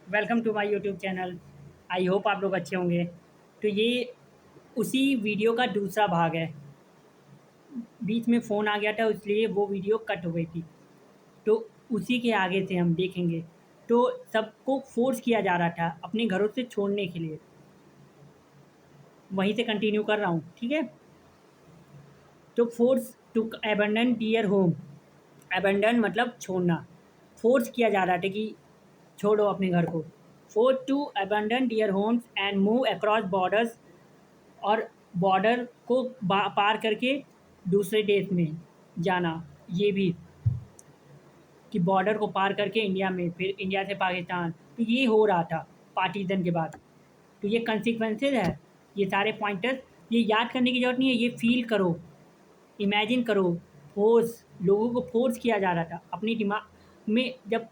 Welcome to my YouTube channel. I hope आप लोग अच्छे होंगे। तो ये उसी वीडियो का दूसरा भाग है। बीच में फ़ोन आ गया था इसलिए वो वीडियो कट हो गई थी। तो उसी के आगे से हम देखेंगे। तो सबको फोर्स किया जा रहा था अपने घरों से छोड़ने के लिए। वहीं से कंटिन्यू कर रहा हूँ, ठीक है। तो force to abandon their home. Abandon मतलब छोड़ना। फोर्स किया जा रहा था कि छोड़ो अपने घर को। Force to abandon their homes and move across borders. और बॉर्डर को पार करके दूसरे देश में जाना। ये भी कि बॉर्डर को पार करके इंडिया में, फिर इंडिया से पाकिस्तान। तो ये हो रहा था पार्टीशन के बाद। तो ये कंसिक्वेंसेज है। ये सारे पॉइंटर्स ये याद करने की ज़रूरत नहीं है, ये फील करो, इमेजिन करो। फोर्स, लोगों को फोर्स किया जा रहा था अपनी दिमाग में। जब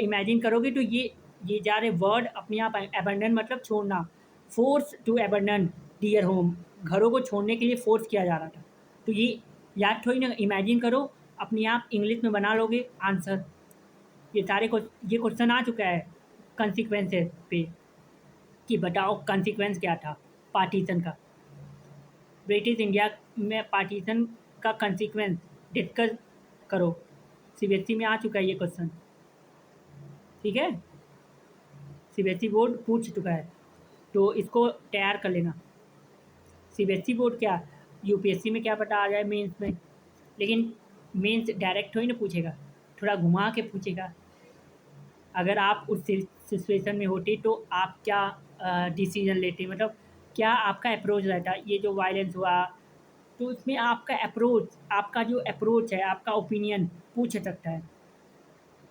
इमेजिन करोगे तो ये जा रहे वर्ड अपने आप अबंडन मतलब छोड़ना। Force to abandon their home, घरों को छोड़ने के लिए फोर्स किया जा रहा था। तो ये याद थोड़ी ना, इमेजिन करो, अपने आप इंग्लिश में बना लोगे आंसर। ये क्वेश्चन आ चुका है कंसिक्वेंसेस पे कि बताओ कंसिक्वेंस क्या था पार्टीशन का। ब्रिटिश इंडिया में पार्टीशन का कंसिक्वेंस डिस्कस करो। सीबीएसई में आ चुका है ये क्वेश्चन, ठीक है। सीबीएसई बोर्ड पूछ चुका है, तो इसको तैयार कर लेना। सीबीएसई बोर्ड क्या, यूपीएससी में क्या पता आ जाए मेंस में। लेकिन मेंस डायरेक्ट थोड़ी ना पूछेगा, थोड़ा घुमा के पूछेगा। अगर आप उस सिचुएशन में होती तो आप क्या डिसीजन लेते, मतलब क्या आपका अप्रोच रहता। ये जो वायलेंस हुआ तो उसमें आपका अप्रोच, आपका जो अप्रोच है, आपका ओपिनियन पूछ सकता है।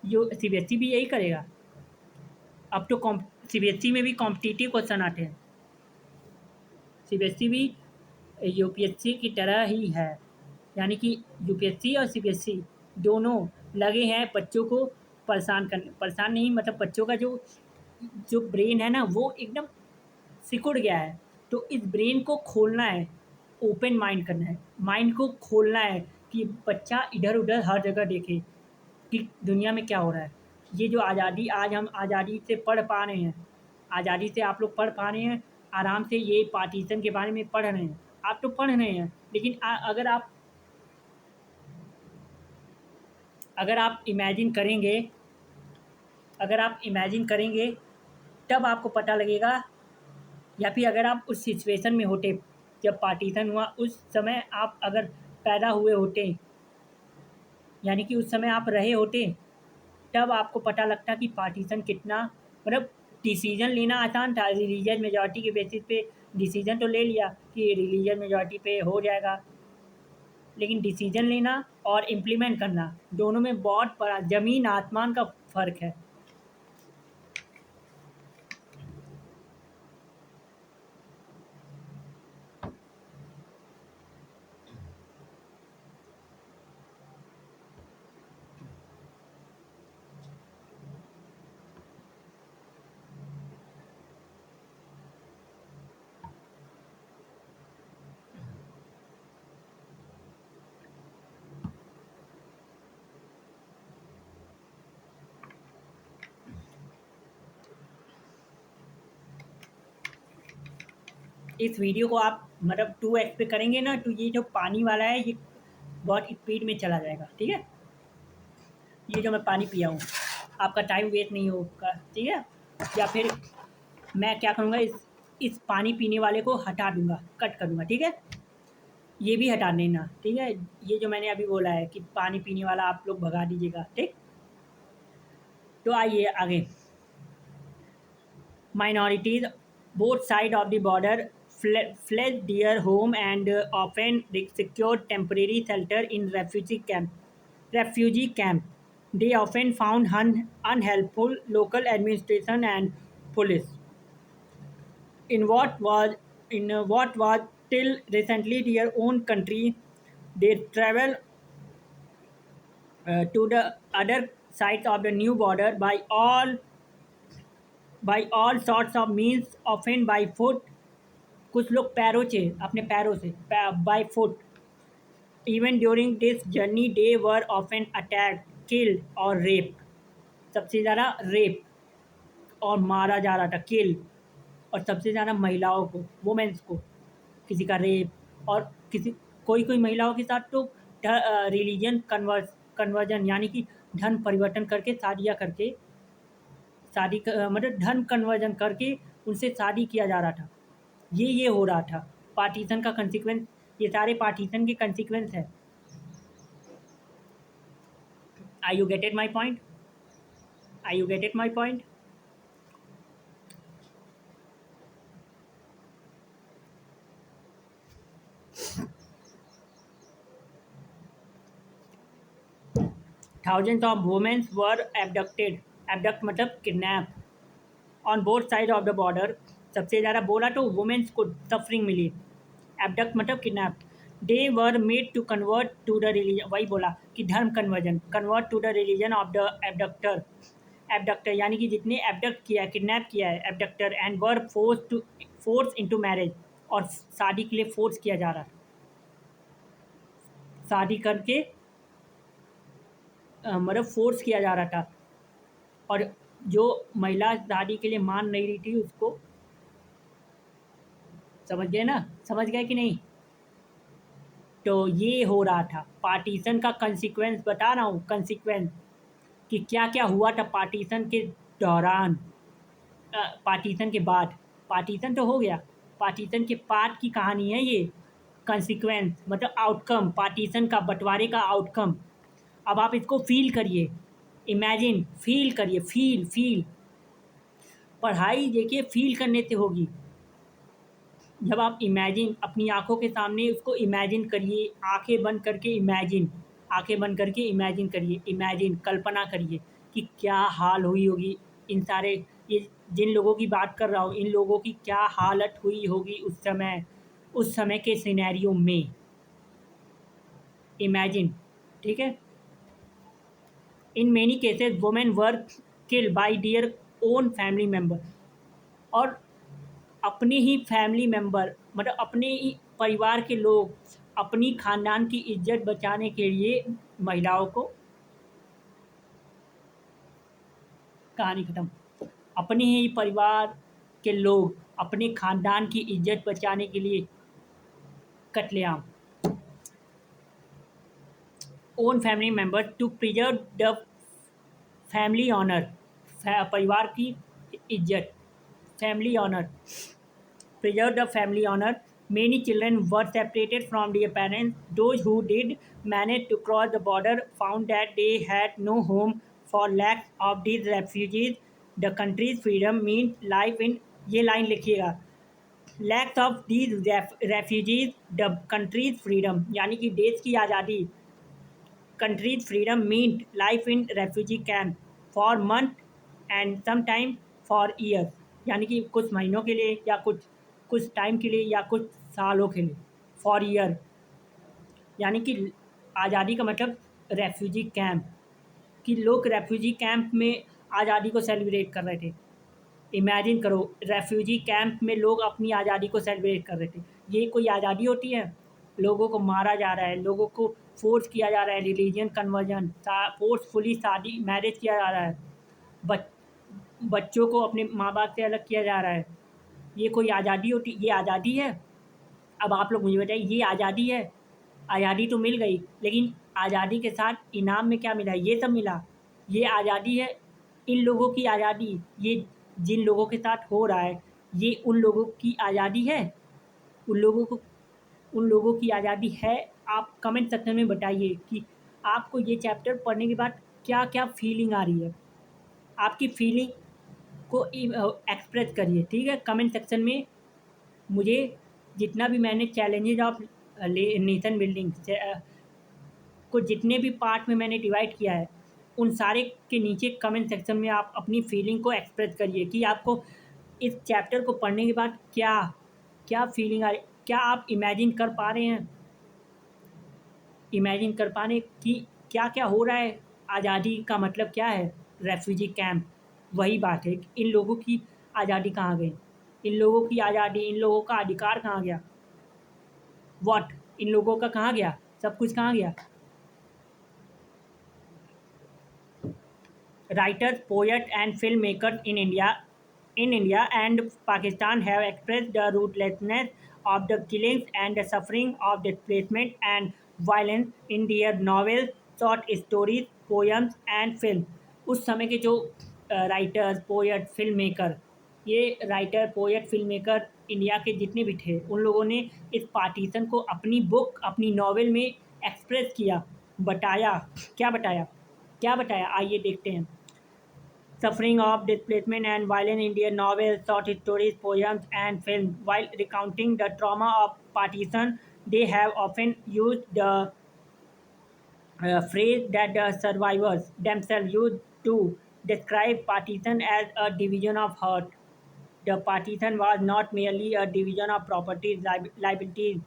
यो सीबीएसई भी यही करेगा। अब तो सीबीएसई में भी कॉम्पिटिटिव क्वेश्चन आते हैं। सीबीएसई भी यूपीएससी की तरह ही है। यानी कि यूपीएससी और सीबीएसई दोनों लगे हैं बच्चों को परेशान करने। परेशान नहीं, मतलब बच्चों का जो जो ब्रेन है ना वो एकदम सिकुड़ गया है। तो इस ब्रेन को खोलना है, ओपन माइंड करना है, माइंड को खोलना है कि बच्चा इधर उधर हर जगह देखे कि दुनिया में क्या हो रहा है। ये जो आज़ादी, आज हम आज़ादी से पढ़ पा रहे हैं, आज़ादी से आप लोग पढ़ पा रहे हैं आराम से। ये पार्टीशन के बारे में पढ़ रहे हैं, आप तो पढ़ रहे हैं। लेकिन अगर आप इमेजिन करेंगे, अगर आप इमेजिन करेंगे तब आपको पता लगेगा। या फिर अगर आप उस सिचुएशन में होते जब पार्टीशन हुआ, उस समय आप अगर पैदा हुए होते, यानी कि उस समय आप रहे होते, तब आपको पता लगता कि पार्टीशन कितना, मतलब डिसीजन लेना आसान था। रिलीजियस मेजॉरिटी के बेसिस पे डिसीजन तो ले लिया कि रिलीजियस मेजॉरिटी पे हो जाएगा। लेकिन डिसीजन लेना और इम्प्लीमेंट करना दोनों में बहुत बड़ा ज़मीन आसमान का फ़र्क है। इस वीडियो को आप मतलब 2x पे करेंगे ना, तो ये जो पानी वाला है ये बहुत स्पीड में चला जाएगा, ठीक है। ये जो मैं पानी पिया हूँ, आपका टाइम वेस्ट नहीं होगा, ठीक है। या फिर मैं क्या करूँगा, इस पानी पीने वाले को हटा दूँगा, कट कर दूँगा, ठीक है। ये भी हटा देना, ठीक है। ये जो मैंने अभी बोला है कि पानी पीने वाला आप लोग भगा दीजिएगा, ठीक। तो आइए आगे। Minorities, both sides of the border, fled their home and often secured temporary shelter in refugee camp. They often found unhelpful local administration and police. In what was till recently their own country, they travel to the other side of the new border by all sorts of means, often by foot। कुछ लोग पैरों से, अपने पैरों से, by foot. Even during this journey they were often attacked, killed और rape. सबसे ज़्यादा रेप और मारा जा रहा था, किल। और सबसे ज़्यादा महिलाओं को, वुमेन्स को, किसी का रेप, और किसी कोई कोई महिलाओं के साथ तो रिलीजन कन्वर्जन यानी कि धर्म परिवर्तन करके शादियाँ करके मतलब धर्म कन्वर्जन करके उनसे शादी किया जा रहा था। ये हो रहा था। पार्टीशन का कंसिक्वेंस, ये सारे पार्टीशन के कंसिक्वेंस है। I you get it my point? I you get it my point? 1000s of women were abducted. Abduct मतलब kidnap on both side of the border. सबसे ज़्यादा बोला तो वुमेन्स को सफरिंग मिली। एबडक्ट मतलब kidnap. They were made to convert to the religion, वही बोला कि धर्म conversion, convert to the religion of the abductor. Abductor यानी कि जितने एबडक्ट किया है, किडनैप किया है, abductor, and were force into marriage, और शादी के लिए फोर्स किया जा रहा था। शादी करके मतलब फोर्स किया जा रहा था। और जो महिला शादी के लिए मान नहीं रही थी उसको, समझ गए ना? समझ गए कि नहीं? तो ये हो रहा था पार्टीशन का कंसिक्वेंस, बता रहा हूँ कंसिक्वेंस कि क्या क्या हुआ था पार्टीशन के दौरान, पार्टीशन के बाद। पार्टीशन तो हो गया, पार्टीशन के बाद की कहानी है ये। कंसिक्वेंस मतलब आउटकम, पार्टीशन का, बंटवारे का आउटकम। अब आप इसको फील करिए, इमेजिन, फील करिए, फील फील। पढ़ाई देखिए फील करने से होगी। जब आप इमेजिन, अपनी आंखों के सामने उसको इमेजिन करिए, आंखें बंद करके इमेजिन, आंखें बंद करके इमेजिन करिए, इमेजिन, कल्पना करिए कि क्या हाल हुई होगी इन सारे, ये जिन लोगों की बात कर रहा हूँ, इन लोगों की क्या हालत हुई होगी उस समय के सिनेरियो में। इमेजिन, ठीक है। In many cases women were killed by their own family member, और अपने ही फैमिली मेंबर मतलब अपने ही परिवार के लोग अपनी खानदान की इज्जत बचाने के लिए महिलाओं को, कहानी खत्म। अपने ही परिवार के लोग अपने खानदान की इज्जत बचाने के लिए कत्लेआम। Own family member to preserve the family honour, परिवार की इज्जत, family honour, preserve the family honor. Many children were separated from their parents. Those who did manage to cross the border found that they had no home for lack of these refugees. The country's freedom means life in, ये line लिखिएगा, lakhs of these refugees the country's freedom, यानी कि देश की आज़ादी, country's freedom mean life in refugee camp for month and some time for year, यानी कि कुछ महीनों के लिए या कुछ टाइम के लिए या कुछ सालों के लिए। फॉर ईयर यानी कि आज़ादी का मतलब रेफ्यूजी कैंप, कि लोग रेफ्यूजी कैंप में आज़ादी को सेलिब्रेट कर रहे थे। इमेजिन करो, रेफ्यूजी कैंप में लोग अपनी आज़ादी को सेलिब्रेट कर रहे थे। ये कोई आज़ादी होती है? लोगों को मारा जा रहा है, लोगों को फोर्स किया जा रहा है, रिलीजन कन्वर्जन, फोर्सफुली शादी मैरिज किया जा रहा है, बच बच्चों को अपने माँ बाप से अलग किया जा रहा है। ये कोई आज़ादी होती? ये आज़ादी है? अब आप लोग मुझे बताइए, ये आज़ादी है? आज़ादी तो मिल गई, लेकिन आज़ादी के साथ इनाम में क्या मिला? ये सब मिला। ये आज़ादी है? इन लोगों की आज़ादी, ये जिन लोगों के साथ हो रहा है, ये उन लोगों की आज़ादी है? उन लोगों की आज़ादी है? आप कमेंट सेक्शन में बताइए कि आपको ये चैप्टर पढ़ने के बाद क्या क्या फीलिंग आ रही है। आपकी फीलिंग को एक्सप्रेस करिए, ठीक है, कमेंट सेक्शन में। मुझे जितना भी मैंने चैलेंजेज ऑफ नेशन बिल्डिंग को जितने भी पार्ट में मैंने डिवाइड किया है, उन सारे के नीचे कमेंट सेक्शन में आप अपनी फीलिंग को एक्सप्रेस करिए कि आपको इस चैप्टर को पढ़ने के बाद क्या क्या फीलिंग आ रही, क्या आप इमेजिन कर पा रहे हैं, इमेजिन कर पा रहे हैं कि क्या क्या हो रहा है। आज़ादी का मतलब क्या है? रेफ्यूजी कैंप, वही बात है कि इन लोगों की आज़ादी कहाँ गई, इन लोगों की आज़ादी, इन लोगों का अधिकार कहाँ गया? व्हाट, इन लोगों का कहाँ गया? सब कुछ कहाँ गया? Writers, poets, and filmmakers in India in India and Pakistan have expressed the ruthlessness of the killings and the suffering of displacement and violence in their novels, short stories, poems and film. उस समय के जो writers, poet, film maker, ये writer, poet, film maker India के जितने भी थे, उन लोगों ने इस पार्टीशन को अपनी बुक, अपनी नॉवेल में एक्सप्रेस किया, बताया। क्या बताया? क्या बताया? आइए देखते हैं। Suffering of displacement and violence in their novels, short stories, poems, and films. While recounting the trauma of partition, they have often used the phrase that the survivors themselves used to describe partition as a division of hurt. The partition was not merely a division of properties, liabilities,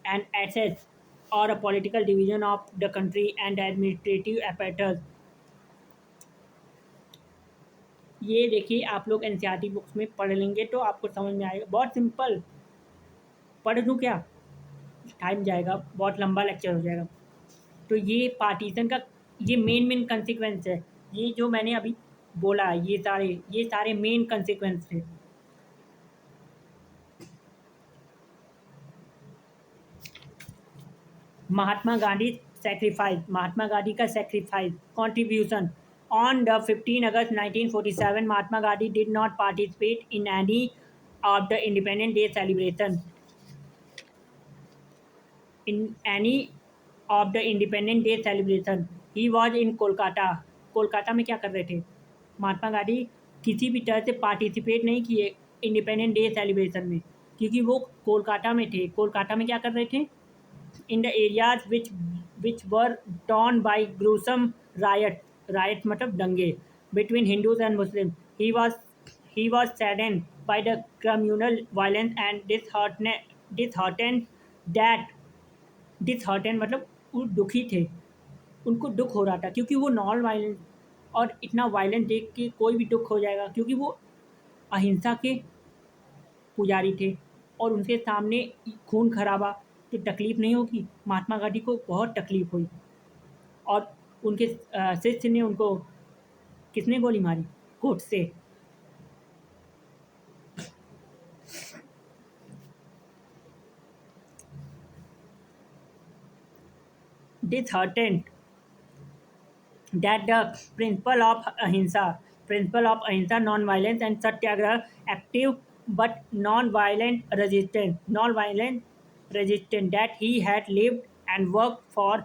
and assets, or a political division of the country and administrative apparatus. ये देखिए, आप लोग NCERT books में पढ़ लेंगे तो आपको समझ में आएगा। बहुत सिंपल। पढ़ दूँ क्या? टाइम जाएगा, बहुत लंबा लेक्चर हो जाएगा। तो ये पार्टीशन का ये मेन कंसिक्वेंस है। ये जो मैंने अभी बोला, ये सारे मेन कंसिक्वेंस थे। महात्मा गांधी का sacrifice, contribution. On the 15 August 1947, Mahatma Gandhi did not participate in any of the Independence Day celebration. In any of the Independence Day celebration, he was in Kolkata. Kolkata में क्या कर रहे थे? महात्मा गांधी किसी भी तरह से पार्टिसिपेट नहीं किए इंडिपेंडेंट डे सेलिब्रेशन में, क्योंकि वो कोलकाता में थे। कोलकाता में क्या कर रहे थे? In the areas which were torn by gruesome riot मतलब दंगे between Hindus and Muslim. He was saddened by the communal violence and disheartened that disheartened मतलब वो दुखी थे। उनको दुख हो रहा था क्योंकि वो नॉन वायलेंस, और इतना वायलेंस देख के कोई भी दुख हो जाएगा, क्योंकि वो अहिंसा के पुजारी थे और उनके सामने खून खराबा, तो तकलीफ़ नहीं होगी? महात्मा गांधी को बहुत तकलीफ़ हुई और उनके शिष्य ने उनको किसने गोली मारी? Godse. disheartened that the principle of ahimsa, non-violence, and satyagraha, active but non-violent resistance that he had lived and worked for,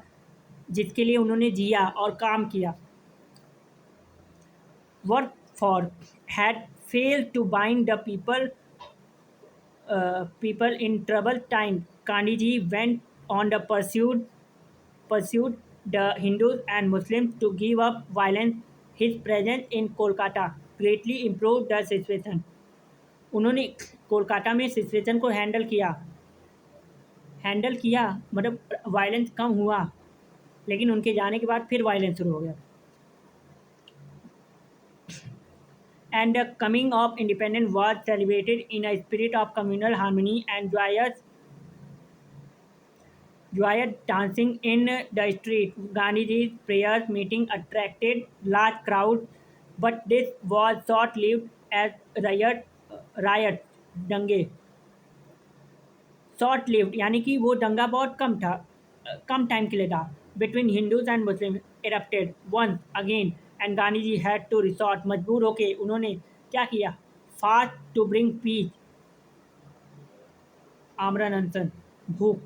जिसके लिए उन्होंने जिया और काम किया, work for, had failed to bind the people in troubled times. Gandhiji went on the pursued the Hindus and Muslims to give up violence. His presence in Kolkata greatly improved the situation. उन्होंने कोलकाता में situation को handle किया मतलब violence कम हुआ, लेकिन उनके जाने के बाद फिर वायलेंस शुरू हो गया। And the coming of independence was celebrated in a spirit of communal harmony and joyous dancing in the street. Gandhiji's prayers meeting attracted large crowds, but this was short-lived as riots, दंगे। Short-lived यानी कि वो दंगा बहुत कम time के लिए था। Between Hindus and Muslims erupted once again, and Gandhiji had to resort, मजबूर होके उन्होंने क्या किया? Fast to bring peace, आमरण अनशन, भूख,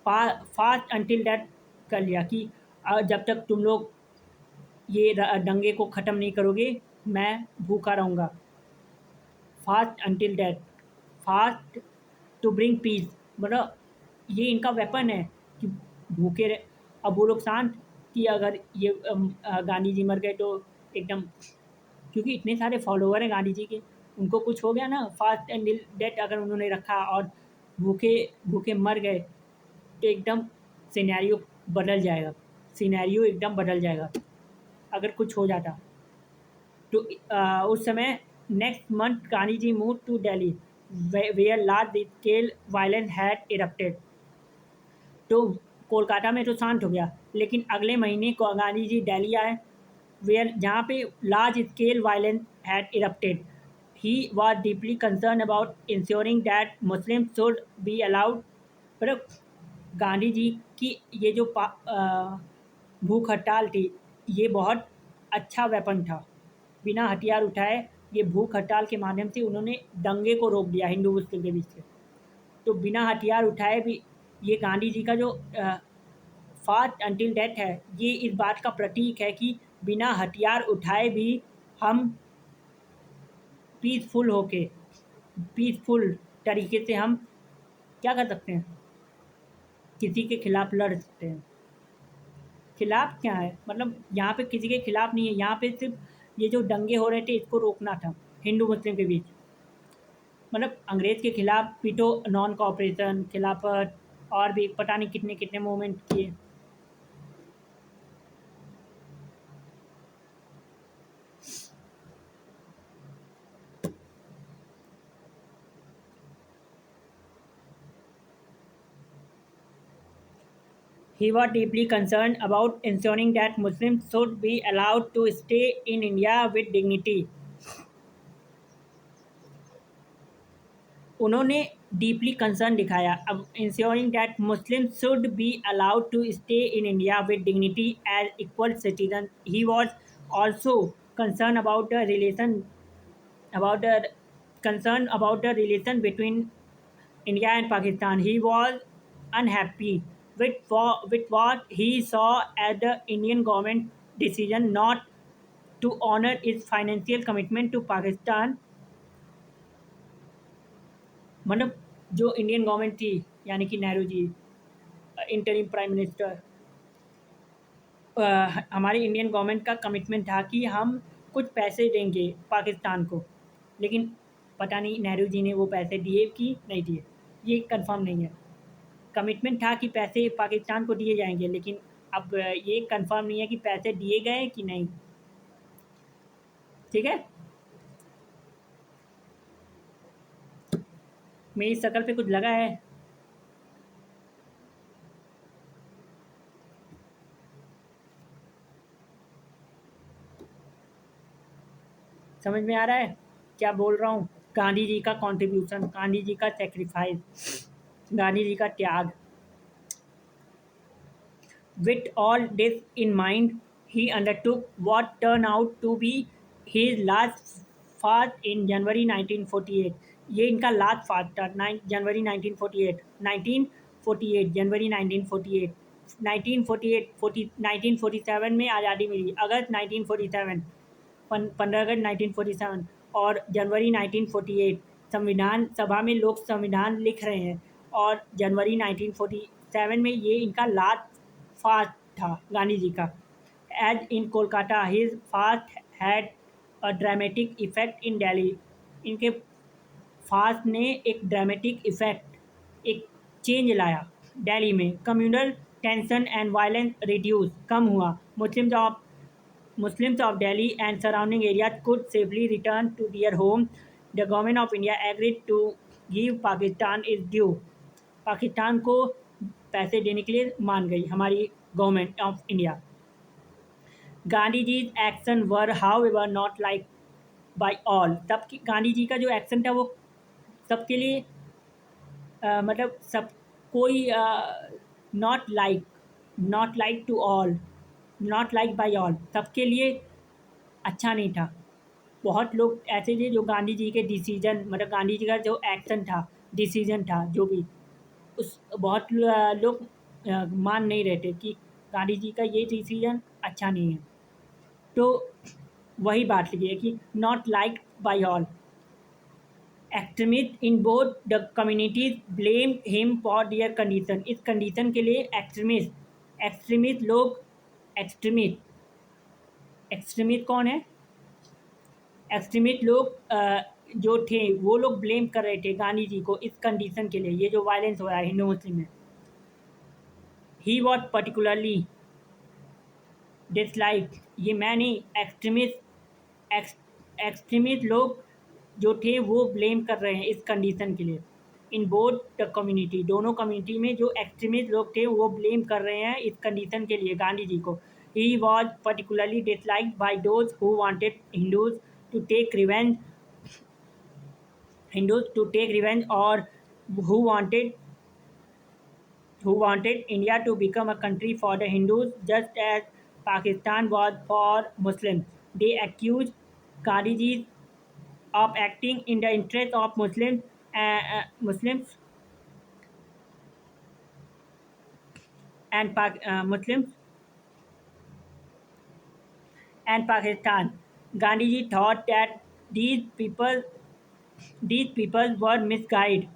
फास्ट अंटिल डेथ कर लिया कि जब तक तुम लोग ये दंगे को ख़त्म नहीं करोगे मैं भूखा रहूँगा। Fast until death, fast to bring peace, मतलब ये इनका वेपन है कि भूखे रहे। अब वो लोग शांत कि अगर ये गांधी जी मर गए तो एकदम, क्योंकि इतने सारे फॉलोवर हैं गांधी जी के, उनको कुछ हो गया ना, फास्ट एंड डेथ अगर उन्होंने रखा और भूखे भूखे मर गए तो एकदम सिनेरियो एकदम बदल जाएगा अगर कुछ हो जाता। तो उस समय next month Gandhi ji move to Delhi where large scale violence had erupted. तो कोलकाता में तो शांत हो गया, लेकिन अगले महीने को गांधी जी दिल्ली आए, जहाँ पे large scale violence had erupted. He was deeply concerned about ensuring that Muslims should be allowed. मतलब गांधी जी की ये जो भूख हड़ताल थी, ये बहुत अच्छा वेपन था। बिना हथियार उठाए ये भूख हड़ताल के माध्यम से उन्होंने दंगे को रोक दिया हिंदू मुस्लिम के बीच से। तो बिना हथियार उठाए भी ये गांधी जी का जो फास्ट अंटिल डेथ है, ये इस बात का प्रतीक है कि बिना हथियार उठाए भी हम पीसफुल होके, पीसफुल तरीके से हम क्या कर सकते हैं, किसी के खिलाफ लड़ सकते हैं। खिलाफ क्या है, मतलब यहाँ पे किसी के खिलाफ नहीं है, यहाँ पे सिर्फ ये जो दंगे हो रहे थे इसको रोकना था हिंदू मुस्लिम के बीच। मतलब अंग्रेज के खिलाफ भी तो नॉन कॉपरेशन, खिलाफत और भी पता नहीं कितने कितने मूवमेंट किए। He was deeply concerned about ensuring that Muslims should be allowed to stay in India with dignity. उन्होंने डीपली कंसर्न दिखाया अब ensuring that Muslim should be allowed to stay in India with dignity as equal citizen. He was also concern about the relation about the concern about the relation between India and Pakistan. He was unhappy with what he saw as the Indian government decision not to honor its financial commitment to Pakistan। मतलब जो Indian government थी, यानी कि Nehru ji interim prime minister, हमारी Indian government का commitment था कि हम कुछ पैसे देंगे पाकिस्तान को, लेकिन पता नहीं नेहरू जी ने वो पैसे दिए कि नहीं दिए, ये कंफर्म नहीं है। कमिटमेंट था कि पैसे पाकिस्तान को दिए जाएंगे, लेकिन अब ये कंफर्म नहीं है कि पैसे दिए गए कि नहीं। ठीक है, मेरी शक्ल पे कुछ लगा है? समझ में आ रहा है क्या बोल रहा हूँ? गांधी जी का कंट्रीब्यूशन, गांधी जी का सेक्रीफाइस, गांधी जी का त्याग। With all this in mind, he undertook what turned out to be his last fast in January 1948। ये इनका लास्ट फास्ट था, जनवरी 1948, 1948 जनवरी 1948, 1948 1947 में आज़ादी मिली, अगस्त 1947, 15 अगस्त 1947 और जनवरी 1948 संविधान सभा में लोग संविधान लिख रहे हैं, और जनवरी 1947 में ये इनका लास्ट फास्ट था गांधी जी का। As in Kolkata his fast had a dramatic effect in Delhi. इनके फास्ट ने एक ड्रामेटिक इफेक्ट, एक चेंज लाया दिल्ली में। Communal tension and violence reduce, कम हुआ। Muslims of Delhi and surrounding areas could safely return to their homes। The government of India agreed to give Pakistan its due। Pakistan को पैसे देने के लिए मान गई हमारी government of India. Gandhi ji action were however not like by all. सबकी गांधी जी का जो एक्शन था वो सबके लिए मतलब सब कोई not like to all, not like by all, सबके लिए अच्छा नहीं था। बहुत लोग ऐसे थे जो गांधी जी के डिसीजन, मतलब गांधी जी का जो एक्शन था, डिसीजन था, जो भी उस बहुत लोग मान नहीं रहे थे कि गांधी जी का ये डिसीजन अच्छा नहीं है। तो वही बात लगी है कि not like by all. Extremist in both the communities blame him for their condition. इस कंडीशन के लिए एक्सट्रीमिस्ट लोग, एक्सट्रीमिस्ट कौन है? एक्सट्रीमिस्ट लोग जो थे वो लोग ब्लेम कर रहे थे गांधी जी को इस कंडीशन के लिए, ये जो वायलेंस हो रहा है हिंदू मुस्लिम में। ही वॉज पर्टिकुलरली डिसलाइक, ये मैं नहीं, एक्सट्रीमिस्ट लोग जो थे वो ब्लेम कर रहे हैं इस कंडीशन के लिए। इन बोथ द कम्युनिटी, दोनों कम्युनिटी में जो एक्सट्रीमिस्ट लोग थे वो ब्लेम कर रहे हैं इस कंडीशन के लिए गांधी जी को। He was particularly disliked by those who wanted Hindus to take revenge Hindus to take revenge, or who wanted who wanted India to become a country for the Hindus just as Pakistan was for Muslims. They accused Gandhiji of acting in the interest of Muslims Muslims and Pakistan. Gandhiji thought that these people these people were misguided.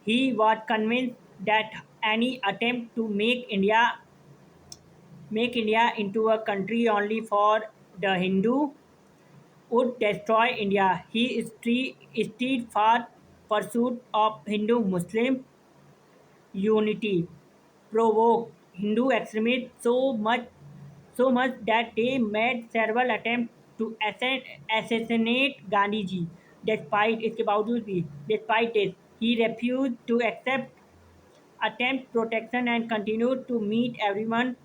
He was convinced that any attempt to make India into a country only for the Hindu would destroy India. He steadfast pursuit of Hindu-Muslim unity provoked Hindu extremists so much that they made several attempts to assassinate Gandhi ji. Despite this, he refused to accept attempt protection and continued to meet everyone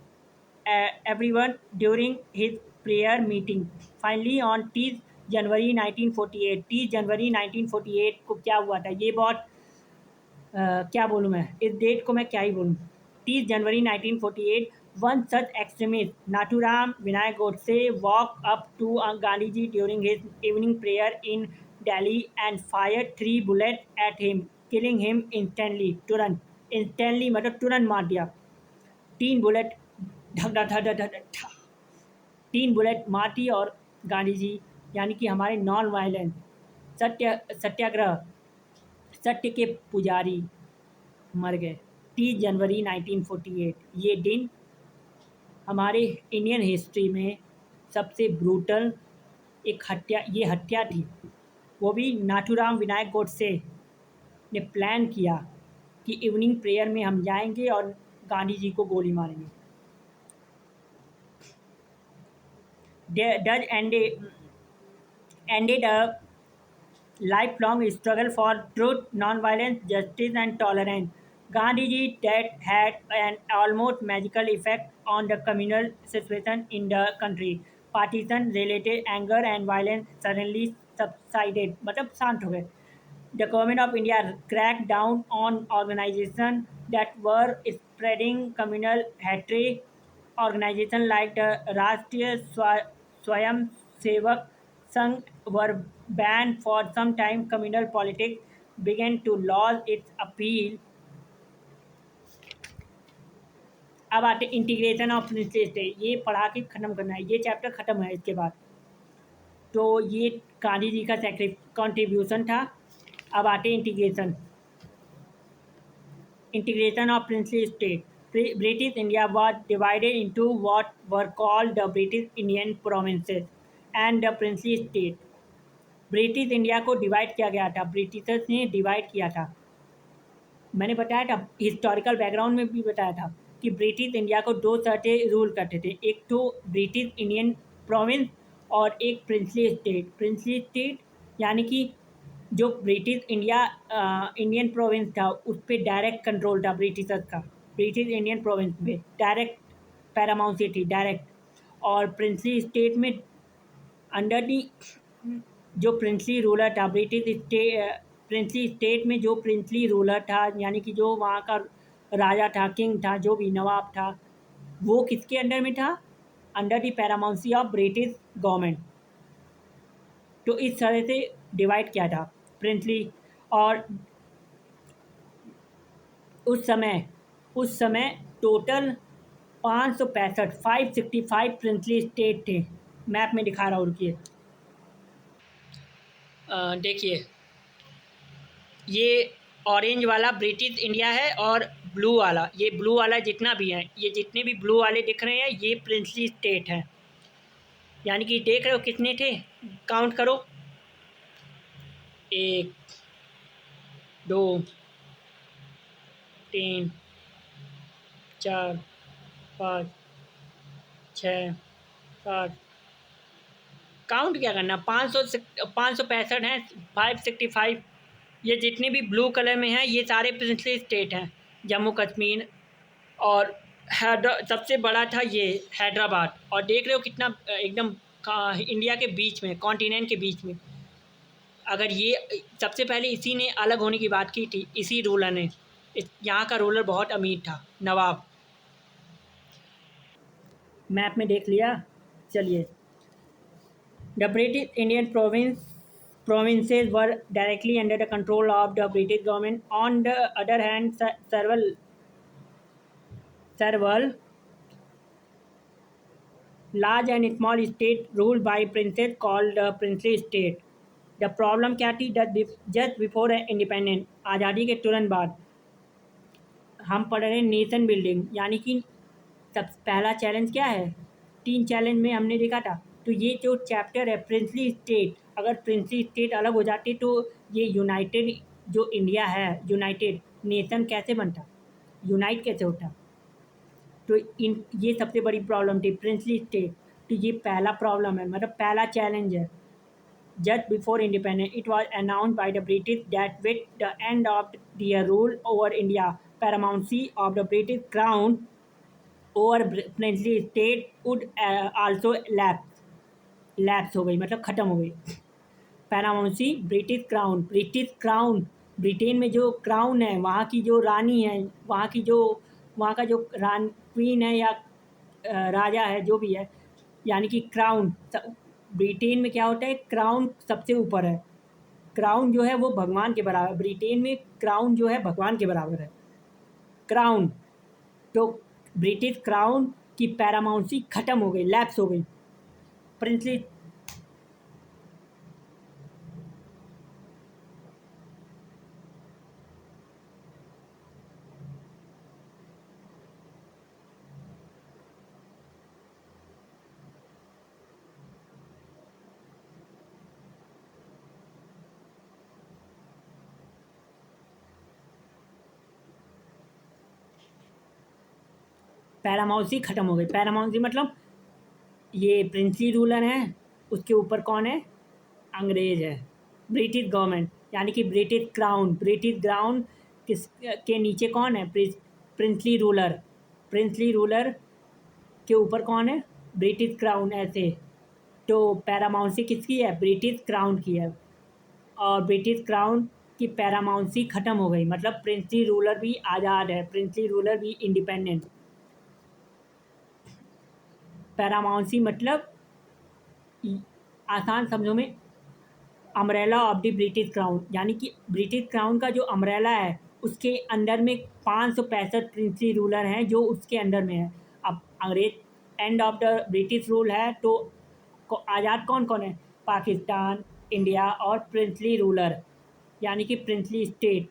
during his prayer meeting. Finally, on 30 जनवरी 1948, 30 जनवरी 1948 को क्या हुआ था, ये बहुत क्या बोलूँ मैं, इस डेट को मैं क्या ही बोलूँ। 30 जनवरी 1948, one such extremist, Nathuram Vinayak Godse, walked up to Gandhiji during his evening prayer in Delhi and fired 3 bullets at him, killing him instantly. तुरंत, instantly मतलब तुरंत मार दिया। 3 बुलेट धक धक धक धक धक धक, 3 बुलेट मारती और गांधी जी यानी कि हमारे नॉन वायलेंस सत्याग्रह सत्य के पुजारी मर गए। 30 जनवरी 1948 ये दिन हमारे इंडियन हिस्ट्री में सबसे ब्रूटल ये हत्या थी। वो भी नाथूराम विनायक गोडसे ने प्लान किया कि इवनिंग प्रेयर में हम जाएंगे और गांधी जी को गोली मारेंगे। Thus ended a lifelong struggle for truth, non-violence, justice, and tolerance. Gandhiji's death had an almost magical effect on the communal situation in the country. Partisan-related anger and violence suddenly subsided. मतलब शांत हो गए। The government of India cracked down on organizations that were spreading communal hatred. Organizations like the Rashtriya Swayam Sevak Sangh were banned for some time. Communal politics began to lose its appeal. अब आते integration of princely state, ये पढ़ा के ख़त्म करना है, ये chapter ख़त्म है इसके बाद। तो ये गांधी जी का कंट्रीब्यूशन था। अब आते integration of princely state. British India was divided into what were called the British Indian provinces and the princely state. British India को डिवाइड किया गया था, ब्रिटिशर्स ने डिवाइड किया था। मैंने बताया था, हिस्टोरिकल बैकग्राउंड में भी बताया था कि ब्रिटिश इंडिया को 2 शर्तें रूल करते थे, एक तो ब्रिटिश इंडियन प्रोविंस और एक प्रिंसली स्टेट। प्रिंसली स्टेट यानी कि जो ब्रिटिश इंडियन प्रोविंस था उस पर डायरेक्ट कंट्रोल था ब्रिटिशर्स का। ब्रिटिश इंडियन प्रोविंस में डायरेक्ट पैरामाउंसी थी, डायरेक्ट। और प्रिंसली स्टेट में अंडर दी जो प्रिंसली रूलर था, प्रिंसली स्टेट में जो प्रिंसली रूलर था यानी कि जो वहाँ का राजा था, किंग था, जो भी नवाब था, वो किसके अंडर में था? Under the paramountcy of British government. तो इस तरह से डिवाइड किया था प्रिंसली। और उस समय टोटल 565 प्रिंसली स्टेट थे। मैप में दिखा रहा हूँ, रुकिए। देखिए, ये ऑरेंज वाला ब्रिटिश इंडिया है और ब्लू वाला जितना भी है, ये जितने भी ब्लू वाले दिख रहे हैं ये प्रिंसली स्टेट हैं। यानी कि देख रहे हो कितने थे, काउंट करो, 1 2 3 4 5 6 7, काउंट क्या करना, 565 हैं, 565। ये जितने भी ब्लू कलर में हैं ये सारे प्रिंसली स्टेट हैं। जम्मू कश्मीर और सबसे बड़ा था ये हैदराबाद। और देख रहे हो कितना एकदम इंडिया के बीच में, कॉन्टिनेंट के बीच में। अगर ये सबसे पहले इसी ने अलग होने की बात की थी, इसी रूलर ने। यहाँ का रूलर बहुत अमीर था, नवाब। मैप में देख लिया। चलिए, the British Indian provinces were directly under the control of the British government. On the other hand, several large and small states ruled by princes called the princely state. The problem क्या थी? Just before independence, आज़ादी के तुरंत बाद हम पढ़ रहे हैं नेशन बिल्डिंग, यानी कि सब पहला चैलेंज क्या है? 3 चैलेंज में हमने देखा था। तो ये जो चैप्टर है प्रिंसली स्टेट, अगर प्रिंसली स्टेट अलग हो जाती तो ये यूनाइटेड जो इंडिया है, यूनाइटेड नेशन कैसे बनता, यूनाइट कैसे होता? तो इन ये सबसे बड़ी प्रॉब्लम थी प्रिंसली स्टेट। तो ये पहला प्रॉब्लम है, मतलब पहला चैलेंज है। Just before independence, it was announced by the British that with the end of their rule over India, paramountcy of the British crown over princely state would also lapse हो गई, मतलब ख़त्म हो गई। पैरामाउंसी ब्रिटिश क्राउन, ब्रिटेन में जो crown है, वहाँ की जो रानी है, वहाँ का जो क्वीन है या राजा है, जो भी है, यानी कि क्राउन। ब्रिटेन में क्या होता है? क्राउन सबसे ऊपर है। क्राउन जो है वो भगवान के बराबर, ब्रिटेन में क्राउन जो है भगवान के बराबर है, क्राउन। तो ब्रिटिश क्राउन की पैरामाउंसी ख़त्म हो गई, लैप्स हो गई। प्रिंसली पैरामाउंसी ख़त्म हो गई। पैरामाउंसी मतलब ये प्रिंसली रूलर है, उसके ऊपर कौन है? अंग्रेज है, ब्रिटिश गवर्नमेंट, यानी कि ब्रिटिश क्राउन किस के नीचे कौन है? Princely ruler. प्रिंसली रूलर के ऊपर कौन है? ब्रिटिश क्राउन, ऐसे। तो पैरामाउंसी किसकी है? ब्रिटिश क्राउन की है। और ब्रिटिश क्राउन की पैरामाउंसी ख़त्म हो गई, मतलब प्रिंसली रूलर भी आज़ाद है, प्रिंसली रूलर भी इंडिपेंडेंट। पैरामाउंसी मतलब आसान शब्दों में umbrella of the British crown, यानी कि ब्रिटिश क्राउन का जो अम्ब्रेला है उसके अंदर में 565 प्रिंसली रूलर हैं जो उसके अंडर में है। अब अंग्रेज end of the British rule है, तो आज़ाद कौन कौन है? पाकिस्तान, इंडिया और प्रिंसली रूलर, यानी कि प्रिंसली स्टेट।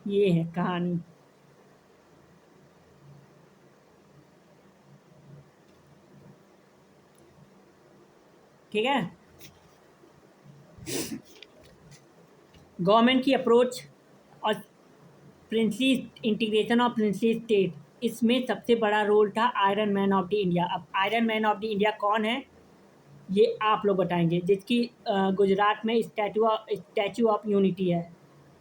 ये है कहानी। ठीक है। गवर्नमेंट की अप्रोच और princely integration of princely state, इसमें सबसे बड़ा रोल था iron man of the India. अब iron man of the India कौन है ये आप लोग बताएंगे, जिसकी गुजरात में स्टैचू ऑफ यूनिटी है।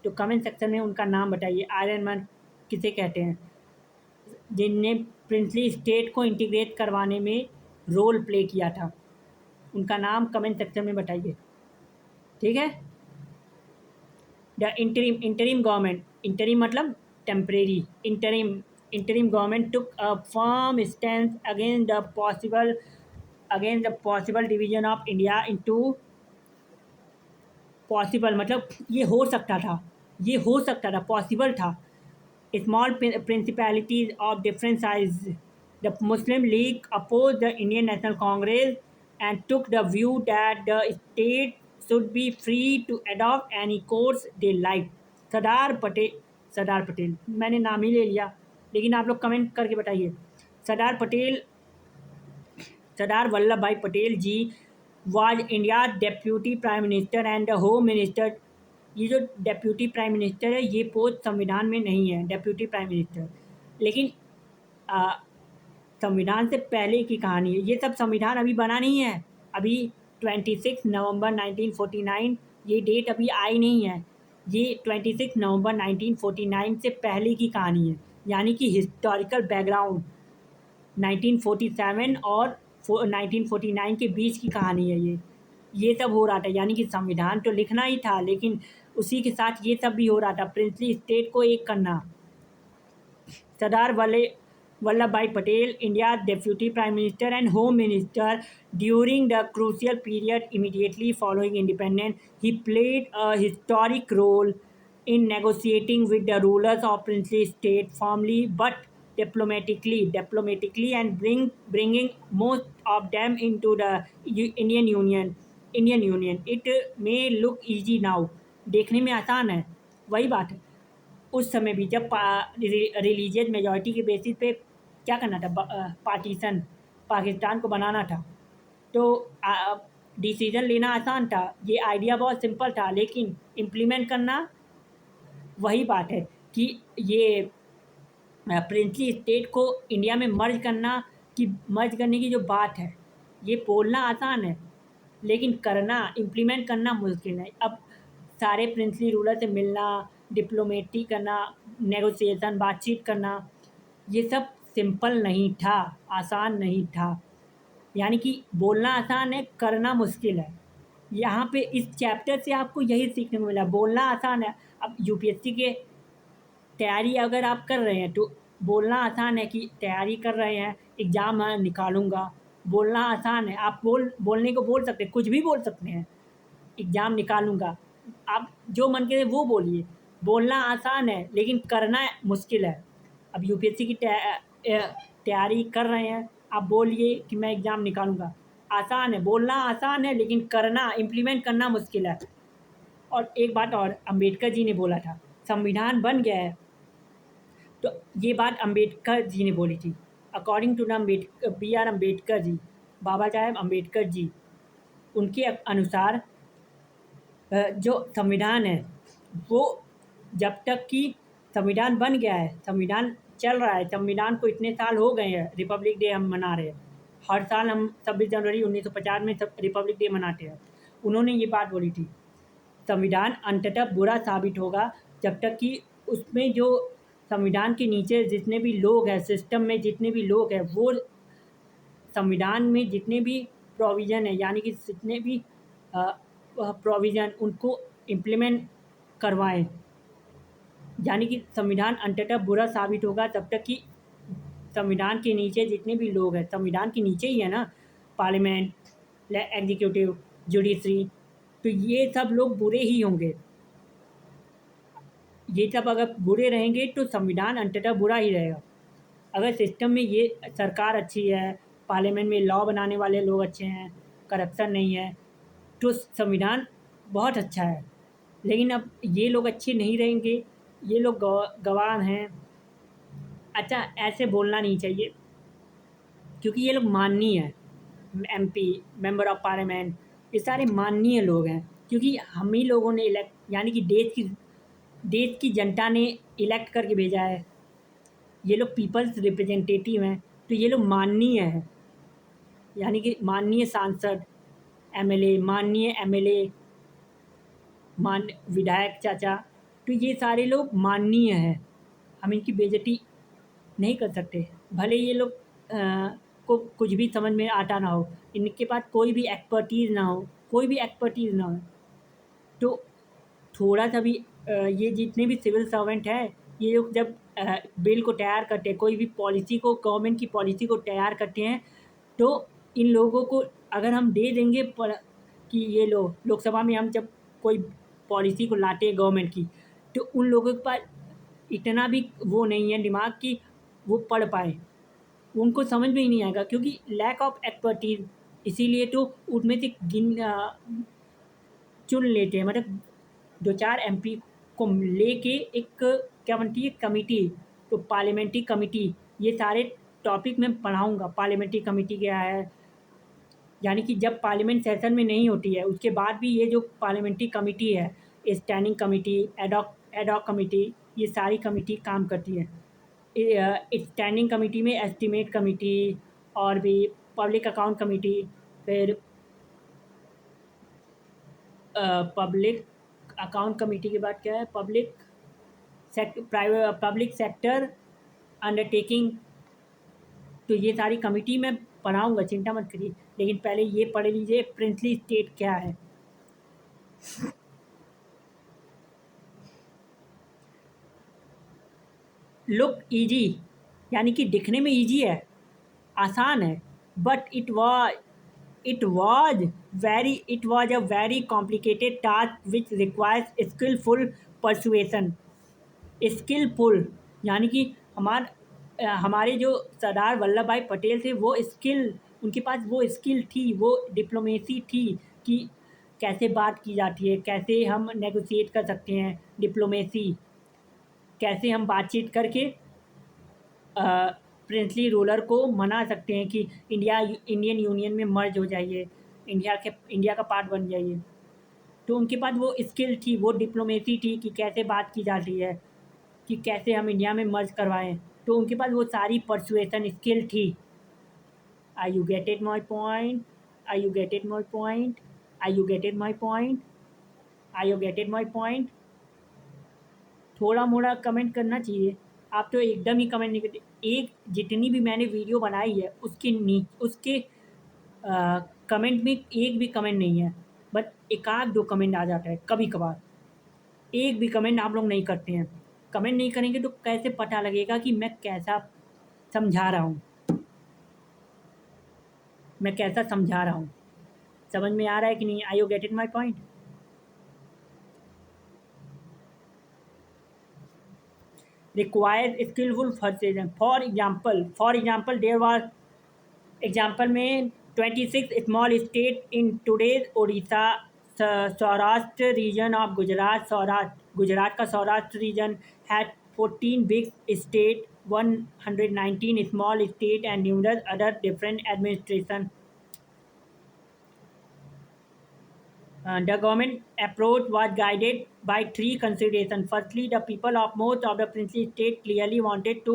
तो कमेंट सेक्शन में उनका नाम बताइए, आयरन मैन किसे कहते हैं, जिनने प्रिंसली स्टेट को इंटीग्रेट करवाने में रोल प्ले किया था। उनका नाम कमेंट सेक्शन में बताइए, ठीक है। द इंटरिम गवर्नमेंट, इंटरिम मतलब temporary, interim government took a firm stand against the possible division of India into, possible मतलब ये हो सकता था, पॉसिबल था। Small principalities of different size. The Muslim League oppose the Indian National Congress and took the view that the state should be free to adopt any course they like. Sardar Patel, मैंने नाम ही ले लिया, लेकिन आप लोग कमेंट करके बताइए। Sardar Vallabhbhai Patel ji was India deputy prime minister and home minister. ये जो डेप्यूटी प्राइम मिनिस्टर है ये पोस्ट संविधान में नहीं है, डेप्यूटी प्राइम मिनिस्टर। लेकिन संविधान से पहले की कहानी है, ये सब संविधान अभी बना नहीं है। अभी 26 नवंबर 1949 ये डेट अभी आई नहीं है। ये 26 नवंबर 1949 से पहले की कहानी है, यानी कि हिस्टोरिकल बैकग्राउंड 1947 और 1949 के बीच की कहानी है ये। ये सब हो रहा था, यानी कि संविधान तो लिखना ही था, लेकिन उसी के साथ ये सब भी हो रहा था, प्रिंसली स्टेट को एक करना। सरदार Vallabhbhai Patel, India's Deputy Prime Minister and Home Minister during the crucial period immediately following independence, he played a historic role in negotiating with the rulers of princely state firmly but diplomatically, and bringing most of them into the Indian Union. It may look easy now, देखने में आसान है, वही बात है। उस समय भी जब रिलीजियस मेजॉरिटी के बेसिस पे क्या करना था, पार्टीशन पाकिस्तान को बनाना था, तो डिसीजन लेना आसान था, ये आइडिया बहुत सिंपल था, लेकिन इम्प्लीमेंट करना वही बात है कि ये प्रिंसली स्टेट को इंडिया में मर्ज करना, कि मर्ज करने की जो बात है, ये बोलना आसान है, लेकिन करना, इम्प्लीमेंट करना मुश्किल है। अब सारे प्रिंसली रूलर से मिलना, डिप्लोमेटी करना, नेगोशिएशन, बातचीत करना, ये सब सिंपल नहीं था, आसान नहीं था। यानी कि बोलना आसान है, करना मुश्किल है। यहाँ पे इस चैप्टर से आपको यही सीखने को मिला, बोलना आसान है। अब यूपीएससी के तैयारी अगर आप कर रहे हैं तो बोलना आसान है कि तैयारी कर रहे हैं, एग्ज़ाम मैं निकालूंगा, बोलना आसान है, आप बोलने को बोल सकते हैं, कुछ भी बोल सकते हैं, एग्ज़ाम निकालूंगा, आप जो मन करे वो बोलिए। बोलना आसान है लेकिन करना मुश्किल है। अब यूपीएससी की तैयारी कर रहे हैं, आप बोलिए कि मैं एग्ज़ाम निकालूंगा, आसान है, बोलना आसान है, लेकिन करना, इम्प्लीमेंट करना मुश्किल है। और एक बात और, अंबेडकर जी ने बोला था संविधान बन गया है, तो ये बात अंबेडकर जी ने बोली थी। According to the BR Ambedkar ji, Babasaheb Ambedkar ji, उनके अनुसार जो संविधान है वो जब तक कि संविधान बन गया है, संविधान चल रहा है, संविधान को इतने साल हो गए हैं, रिपब्लिक डे हम मना रहे हैं, हर साल हम 26 जनवरी 1950 में रिपब्लिक डे मनाते हैं। उन्होंने ये बात बोली थी, संविधान अंततः बुरा साबित होगा जब तक कि उसमें जो संविधान के नीचे जितने भी लोग हैं, सिस्टम में जितने भी लोग हैं, वो संविधान में जितने भी प्रोविज़न है, यानी कि जितने भी प्रोविज़न उनको इम्प्लीमेंट करवाएं। यानी कि संविधान अंततः बुरा साबित होगा तब तक कि संविधान के नीचे जितने भी लोग हैं, संविधान के नीचे ही है ना, पार्लियामेंट, एग्जीक्यूटिव, जुडिशरी, तो ये सब लोग बुरे ही होंगे। ये सब अगर बुरे रहेंगे तो संविधान अंततः बुरा ही रहेगा। अगर सिस्टम में ये सरकार अच्छी है, पार्लियामेंट में लॉ बनाने वाले लोग अच्छे हैं, करप्शन नहीं है, तो संविधान बहुत अच्छा है। लेकिन अब ये लोग अच्छे नहीं रहेंगे, ये लोग गवार हैं। अच्छा, ऐसे बोलना नहीं चाहिए, क्योंकि ये लोग माननीय हैं, MP, मेंबर ऑफ पार्लियामेंट, ये सारे माननीय लोग हैं, क्योंकि हम ही लोगों ने इलेक्ट, यानी कि देश की जनता ने इलेक्ट करके भेजा है। ये लोग पीपल्स रिप्रेजेंटेटिव हैं, तो ये लोग माननीय हैं, यानी कि माननीय सांसद, माननीय MLA, विधायक चाचा, तो ये सारे लोग माननीय हैं, हम इनकी बेइज्जती नहीं कर सकते। भले ये लोग को कुछ भी समझ में आता ना हो, इनके पास कोई भी एक्सपर्टीज़ ना हो, तो थोड़ा सा भी ये जितने भी सिविल सर्वेंट हैं, ये लोग जब बिल को तैयार करते हैं, कोई भी पॉलिसी को, गवर्नमेंट की पॉलिसी को तैयार करते हैं, तो इन लोगों को अगर हम दे देंगे कि ये लोकसभा में हम जब कोई पॉलिसी को लाते हैं गवर्नमेंट की, तो उन लोगों के पास इतना भी वो नहीं है दिमाग कि वो पढ़ पाए, उनको समझ में ही नहीं आएगा, क्योंकि लैक ऑफ एक्सपर्टीज। इसीलिए तो उनमें से चुन लेते हैं, मतलब 2-4 MP को लेके एक क्या बनती है, कमिटी, तो पार्लियामेंट्री कमिटी, ये सारे टॉपिक मैं पढ़ाऊँगा, पार्लियामेंट्री कमिटी क्या है, यानी कि जब पार्लियामेंट सेशन में नहीं होती है उसके बाद भी ये जो पार्लियामेंट्री कमिटी है, स्टैंडिंग कमिटी, एडॉक कमिटी, ये सारी कमिटी काम करती है। स्टैंडिंग कमिटी में एस्टीमेट कमिटी, और भी पब्लिक अकाउंट कमिटी, फिर पब्लिक अकाउंट कमिटी के बाद क्या है, पब्लिक सेक्टर अंडरटेकिंग, तो ये सारी कमिटी मैं पढ़ाऊँगा, चिंता मत करिए। लेकिन पहले ये पढ़ लीजिए प्रिंसली स्टेट क्या है। लुक ईजी, यानी कि दिखने में ईजी है, आसान है, but it was a very complicated task which requires skillful persuasion। Skillful यानी कि हमारे जो सरदार वल्लभ भाई पटेल थे वो उनके पास वो स्किल थी, वो डिप्लोमेसी थी कि कैसे बात की जाती है, कैसे हम नेगोशिएट कर सकते हैं, डिप्लोमेसी कैसे हम बातचीत करके प्रिंसली रूलर को मना सकते हैं कि इंडियन यूनियन में मर्ज हो जाइए, इंडिया का पार्ट बन जाइए। तो उनके पास वो स्किल थी, वो डिप्लोमेसी थी कि कैसे बात की जाती है, कि कैसे हम इंडिया में मर्ज करवाएं। तो उनके पास वो सारी परसुएशन स्किल थी। I you getted my point? I you getted my point? I you getted my point? I you getted my point? थोड़ा मोड़ा कमेंट करना चाहिए, आप तो एकदम ही कमेंट नहीं करते। एक जितनी भी मैंने वीडियो बनाई है उसके कमेंट में एक भी कमेंट नहीं है, बट एक आध दो कमेंट आ जाता है कभी कभार। एक भी कमेंट आप लोग नहीं करते हैं। कमेंट नहीं करेंगे तो कैसे पता लगेगा कि मैं कैसा समझा रहा हूँ, मैं कैसा समझा रहा हूँ। समझ में आ रहा है कि नहीं? I you get it my point? Required skilful persuasion. For example there was example में 26 small state in today's Orissa, Saurashtra region of Gujarat का Saurashtra region had 14 big state, 119 small state and numerous other different administration. The government approach was guided by three considerations. Firstly, the people of most of the princely state clearly wanted to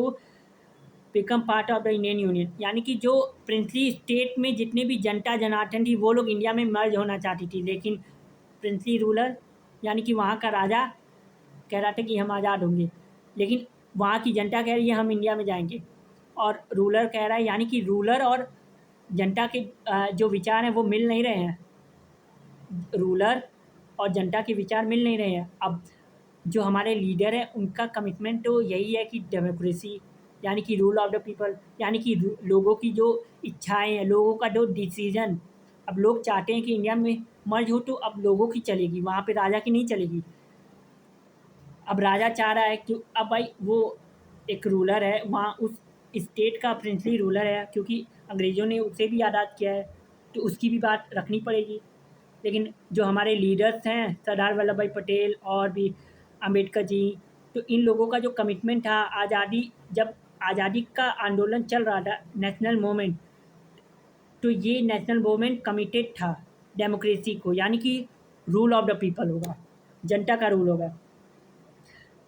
become part of the Indian union, यानी कि जो princely state में जितने भी जनता जनार्दन थी वो लोग India में मर्ज होना चाहती थी। लेकिन प्रिंसली रूलर यानी कि वहाँ का राजा कह रहा था कि हम आज़ाद होंगे, लेकिन वहाँ की जनता कह रही है हम इंडिया में जाएंगे। और रूलर कह रहा है, यानी कि रूलर और जनता के जो विचार हैं वो मिल नहीं रहे हैं। रूलर और जनता के विचार मिल नहीं रहे हैं। अब जो हमारे लीडर हैं उनका कमिटमेंट तो यही है कि डेमोक्रेसी यानी कि रूल ऑफ द पीपल, यानी कि लोगों की जो इच्छाएं हैं, लोगों का जो डिसीजन, अब लोग चाहते हैं कि इंडिया में मर्ज हो तो अब लोगों की चलेगी, वहाँ पे राजा की नहीं चलेगी। अब राजा चाह रहा है कि अब भाई वो एक रूलर है वहाँ उस स्टेट का प्रिंसली रूलर है, क्योंकि अंग्रेज़ों ने उसे भी आज़ाद किया है तो उसकी भी बात रखनी पड़ेगी। लेकिन जो हमारे लीडर्स हैं सरदार वल्लभ भाई पटेल और भी अम्बेडकर जी, तो इन लोगों का जो कमिटमेंट था जब आज़ादी का आंदोलन चल रहा था, नेशनल मूवमेंट, तो ये नेशनल मूवमेंट कमिटेड था डेमोक्रेसी को, यानी कि रूल ऑफ द पीपल होगा, जनता का रूल होगा।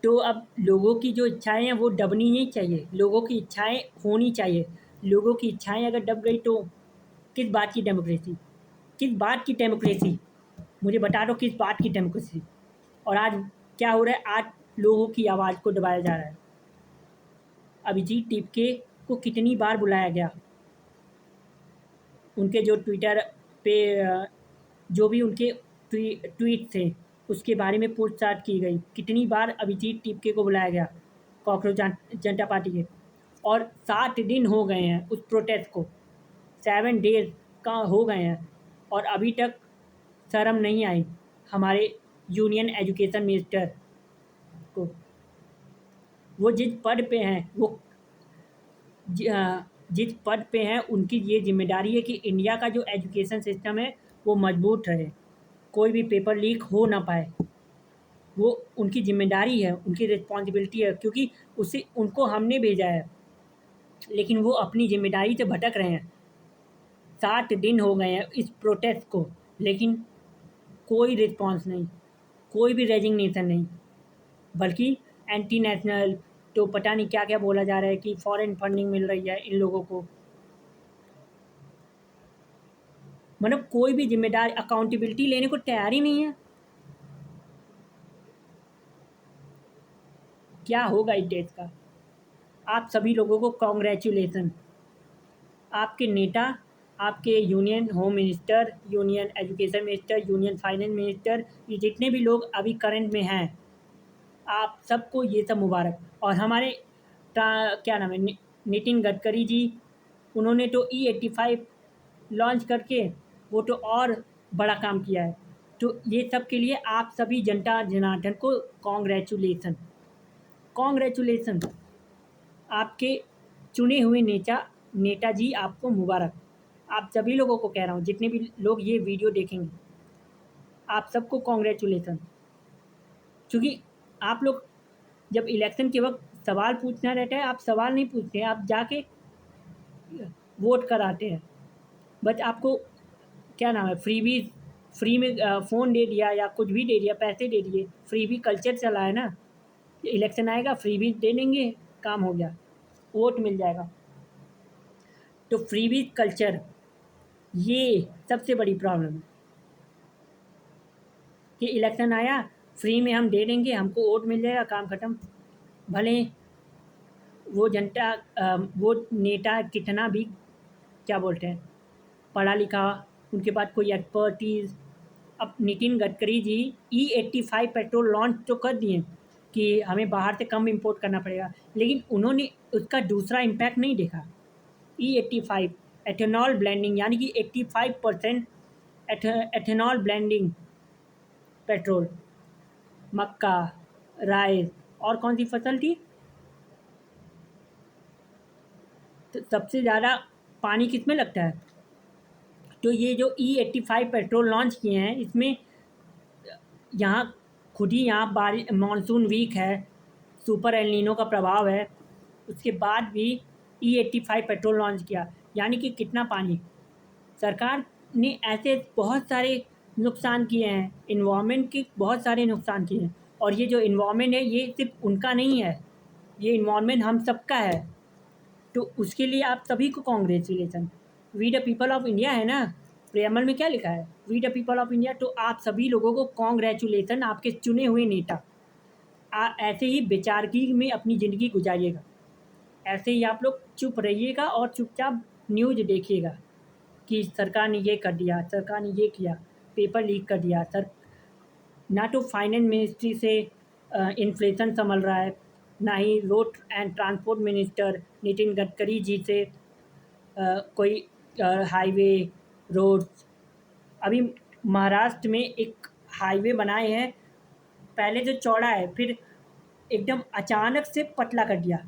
तो अब लोगों की जो इच्छाएं हैं वो दबनी नहीं चाहिए, लोगों की इच्छाएं होनी चाहिए। लोगों की इच्छाएं अगर दब गई तो किस बात की डेमोक्रेसी? किस बात की डेमोक्रेसी? मुझे बता दो किस बात की डेमोक्रेसी? और आज क्या हो रहा है? आज लोगों की आवाज़ को दबाया जा रहा है। अभिजीत टिपके को कितनी बार बुलाया गया, उनके जो ट्विटर पे जो भी उनके ट्वीट थे उसके बारे में पूछताछ की गई, कितनी बार अभिजीत टिपके को बुलाया गया कॉकरोच जनता पार्टी के। और 7 दिन हो गए हैं उस प्रोटेस्ट को, 7 डेज का हो गए हैं और अभी तक शर्म नहीं आई हमारे यूनियन एजुकेशन मिनिस्टर को। वो जिस पद पे हैं जिस पद पे हैं उनकी ये जिम्मेदारी है कि इंडिया का जो एजुकेशन सिस्टम है वो मजबूत रहे, कोई भी पेपर लीक हो ना पाए। वो उनकी जिम्मेदारी है, उनकी रिस्पॉन्सिबिलिटी है, क्योंकि उसे उनको हमने भेजा है, लेकिन वो अपनी जिम्मेदारी से भटक रहे हैं। 7 दिन हो गए हैं इस प्रोटेस्ट को, लेकिन कोई रिस्पॉन्स नहीं, कोई भी रेजिग्नेशन नहीं, बल्कि एंटी नेशनल तो पता नहीं क्या क्या बोला जा रहा है कि फॉरेन फंडिंग मिल रही है इन लोगों को। मतलब कोई भी जिम्मेदार अकाउंटेबिलिटी लेने को तैयार ही नहीं है। क्या होगा इस देश का? आप सभी लोगों को कॉन्ग्रेचुलेसन, आपके नेता, आपके union home minister, union education minister, union finance minister, ये जितने भी लोग अभी करंट में हैं, आप सबको ये सब मुबारक। और हमारे क्या नाम है, नितिन गडकरी जी, उन्होंने तो E85 लॉन्च करके वो तो और बड़ा काम किया है। तो ये सब के लिए आप सभी जनता जनार्दन को कॉन्ग्रेचुलेसन, कॉन्ग्रेचुलेसन। आपके चुने हुए नेताजी आपको मुबारक। आप सभी लोगों को कह रहा हूँ, जितने भी लोग ये वीडियो देखेंगे, आप सबको कॉन्ग्रेचुलेसन। क्योंकि आप लोग जब इलेक्शन के वक्त सवाल पूछना रहता है, आप सवाल नहीं पूछते, आप जाके वोट कराते हैं। बट आपको क्या नाम है, फ्री में फ़ोन दे दिया या कुछ भी दे दिया, पैसे दे दिए, फ्री भी कल्चर चला है ना। इलेक्शन आएगा, फ्री भी दे देंगे, काम हो गया, वोट मिल जाएगा। तो फ्री भी कल्चर, ये सबसे बड़ी प्रॉब्लम है कि इलेक्शन आया, फ्री में हम दे देंगे, हमको वोट मिल जाएगा, काम ख़त्म। भले वो जनता वो नेता कितना भी क्या बोलते हैं पढ़ा लिखा, उनके पास कोई एक्सपर्टीज़। अब नितिन गडकरी जी E85 पेट्रोल लॉन्च तो कर दिए कि हमें बाहर से कम इंपोर्ट करना पड़ेगा, लेकिन उन्होंने उसका दूसरा इम्पैक्ट नहीं देखा। E85 एथेनॉल ब्लेंडिंग, यानी कि 85% एथेनॉल ब्लेंडिंग पेट्रोल, मक्का, राइस और कौन सी फसल थी, तो सबसे ज़्यादा पानी किस में लगता है। तो ये जो E85 पेट्रोल लॉन्च किए हैं, इसमें यहाँ खुद ही यहाँ बारिश, मानसून वीक है, सुपर एल नीनो का प्रभाव है, उसके बाद भी E85 पेट्रोल लॉन्च किया, यानी कि कितना पानी। सरकार ने ऐसे बहुत सारे नुकसान किए हैं, इन्वायरमेंट के बहुत सारे नुकसान किए हैं। और ये जो इन्वायरमेंट है, ये सिर्फ उनका नहीं है, ये इन्वायरमेंट हम सबका है। तो उसके लिए आप सभी को congratulation. We the people of India है ना, प्रेमल में क्या लिखा है, we the people of India. तो आप सभी लोगों को कॉन्ग्रेचुलेसन, आपके चुने हुए नेता। ऐसे ही बेचारगी में अपनी ज़िंदगी गुजारिएगा, ऐसे ही आप लोग चुप रहिएगा और चुपचाप न्यूज़ देखिएगा कि सरकार ने ये कर दिया, सरकार ने ये किया, पेपर लीक कर दिया। ना तो फाइनेंस मिनिस्ट्री से इन्फ्लेशन संभल रहा है, ना ही road and transport minister Nitin Gadkari ji से कोई हाईवे, रोड्स। अभी महाराष्ट्र में एक हाईवे बनाए हैं, पहले जो चौड़ा है, फिर एकदम अचानक से पतला कर दिया,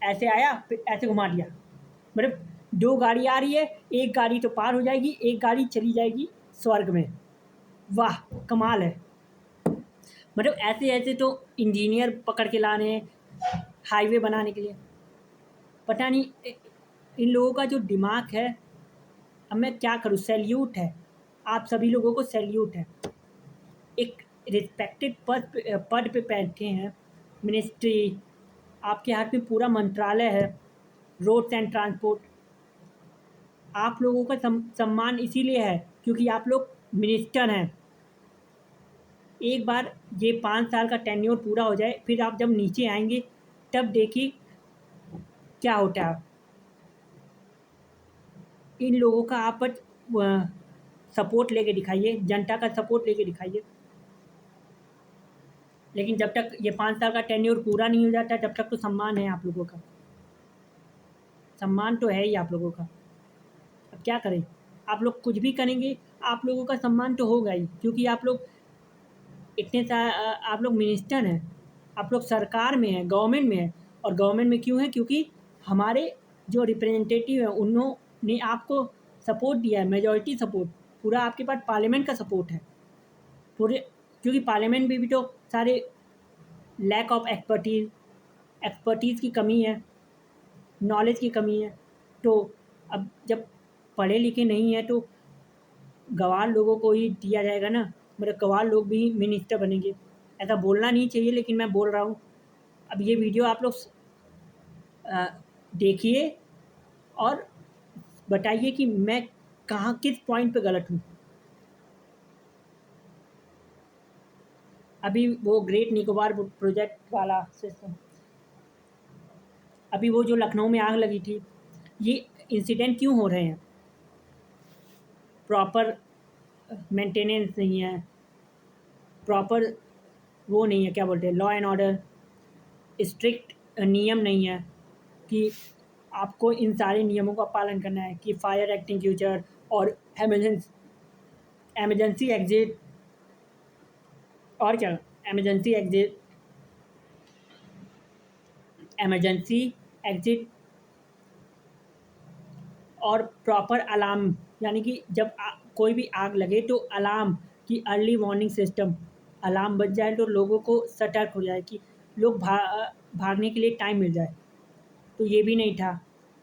ऐसे आया फिर ऐसे घुमा दिया। मतलब 2 गाड़ी आ रही है, एक गाड़ी तो पार हो जाएगी, एक गाड़ी चली जाएगी स्वर्ग में। वाह! कमाल है। मतलब ऐसे-ऐसे तो इंजीनियर पकड़ के ला रहे हैं हाईवे बनाने के लिए। पता नहीं इन लोगों का जो दिमाग है, अब मैं क्या करूँ, सैल्यूट है। आप सभी लोगों को सैल्यूट है। एक रिस्पेक्टेड पद पे बैठे हैं, मिनिस्ट्री, आपके हाथ में पूरा मंत्रालय है, रोड्स एंड ट्रांसपोर्ट। आप लोगों का सम्मान इसीलिए है क्योंकि आप लोग मिनिस्टर हैं। एक बार ये 5 साल का टेन्योर पूरा हो जाए, फिर आप जब नीचे आएँगे, तब देखिए क्या होता है। इन लोगों का आप सपोर्ट लेके दिखाइए, जनता का सपोर्ट लेके दिखाइए। लेकिन जब तक ये 5 साल का टेन्योर पूरा नहीं हो जाता, तब तक तो सम्मान है आप लोगों का। सम्मान तो है ही आप लोगों का। अब क्या करें? आप लोग कुछ भी करेंगे, आप लोगों का सम्मान तो होगा ही, क्योंकि आप लोग आप लोग मिनिस्टर हैं, आप लोग सरकार में हैं, गवर्नमेंट में हैं। और गवर्नमेंट में क्यों हैं? क्योंकि हमारे जो रिप्रेजेंटेटिव हैं, उन्होंने आपको सपोर्ट दिया है, मेजॉरिटी सपोर्ट, पूरा आपके पास पार्लियामेंट का सपोर्ट है। पूरे, क्योंकि पार्लियामेंट में भी तो सारे लैक ऑफ एक्सपर्टीज़ की कमी है, नॉलेज की कमी है। तो अब जब पढ़े लिखे नहीं हैं, तो गँवार लोगों को ही दिया जाएगा ना, मतलब गँवार लोग भी मिनिस्टर बनेंगे। ऐसा बोलना नहीं चाहिए, लेकिन मैं बोल रहा हूँ। अब ये वीडियो आप लोग देखिए और बताइए कि मैं कहाँ किस पॉइंट पे गलत हूँ। अभी वो ग्रेट निकोबार प्रोजेक्ट वाला सिस्टम, अभी वो जो लखनऊ में आग लगी थी, ये इंसिडेंट क्यों हो रहे हैं? प्रॉपर मेंटेनेंस नहीं है, प्रॉपर वो नहीं है, क्या बोलते हैं, लॉ एंड ऑर्डर, स्ट्रिक्ट नियम नहीं है कि आपको इन सारे नियमों का पालन करना है कि फायर एक्सटिंग्विशर और एमरजेंसी एग्जिट, और क्या, एमरजेंसी एग्जिट एमरजेंसी एग्जिट और प्रॉपर अलार्म, यानी कि जब कोई भी आग लगे तो अलार्म की अर्ली वार्निंग सिस्टम, अलार्म बज जाए तो लोगों को सतर्क हो जाए कि लोग भागने के लिए टाइम मिल जाए। तो ये भी नहीं था।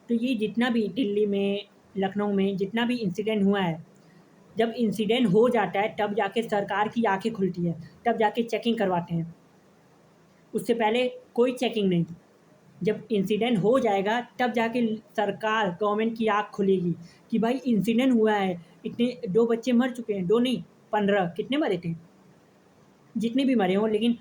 तो ये जितना भी दिल्ली में, लखनऊ में जितना भी इंसिडेंट हुआ है, जब इंसिडेंट हो जाता है तब जाके सरकार की आंखें खुलती है, तब जाके चेकिंग करवाते हैं। उससे पहले कोई चेकिंग नहीं। जब इंसिडेंट हो जाएगा तब जाके सरकार, गवर्नमेंट की आँख खुलेगी कि भाई इंसिडेंट हुआ है, इतने 2 बच्चे मर चुके हैं, 2 नहीं 15, कितने मरे थे? जितने भी मरे हों, लेकिन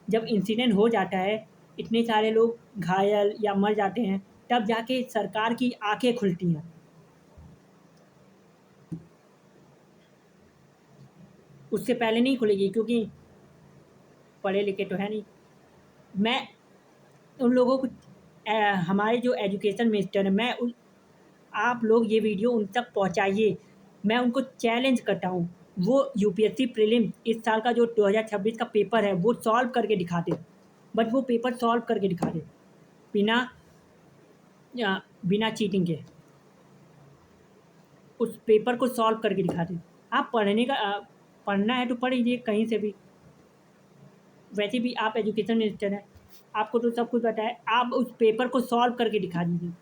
जब इंसिडेंट हो जाता है, इतने सारे लोग घायल या मर जाते हैं, तब जाके सरकार की आँखें खुलती हैं। उससे पहले नहीं खुलेगी, क्योंकि पढ़े लिखे तो है नहीं। मैं उन लोगों को हमारे जो एजुकेशन मिनिस्टर हैं, आप लोग ये वीडियो उन तक पहुँचाइए। मैं उनको चैलेंज करता हूँ, वो यूपीएससी प्रीलिम इस साल का जो 2026 का पेपर है वो सॉल्व करके दिखा दें। बट वो पेपर सॉल्व करके दिखा दें बिना बिना चीटिंग के। उस पेपर को सॉल्व करके दिखा दें। आप पढ़ना है तो पढ़ लीजिए कहीं से भी। वैसे भी आप एजुकेशन मिनिस्टर हैं, आपको तो सब कुछ पता है। आप उस पेपर को सॉल्व करके दिखा दीजिए।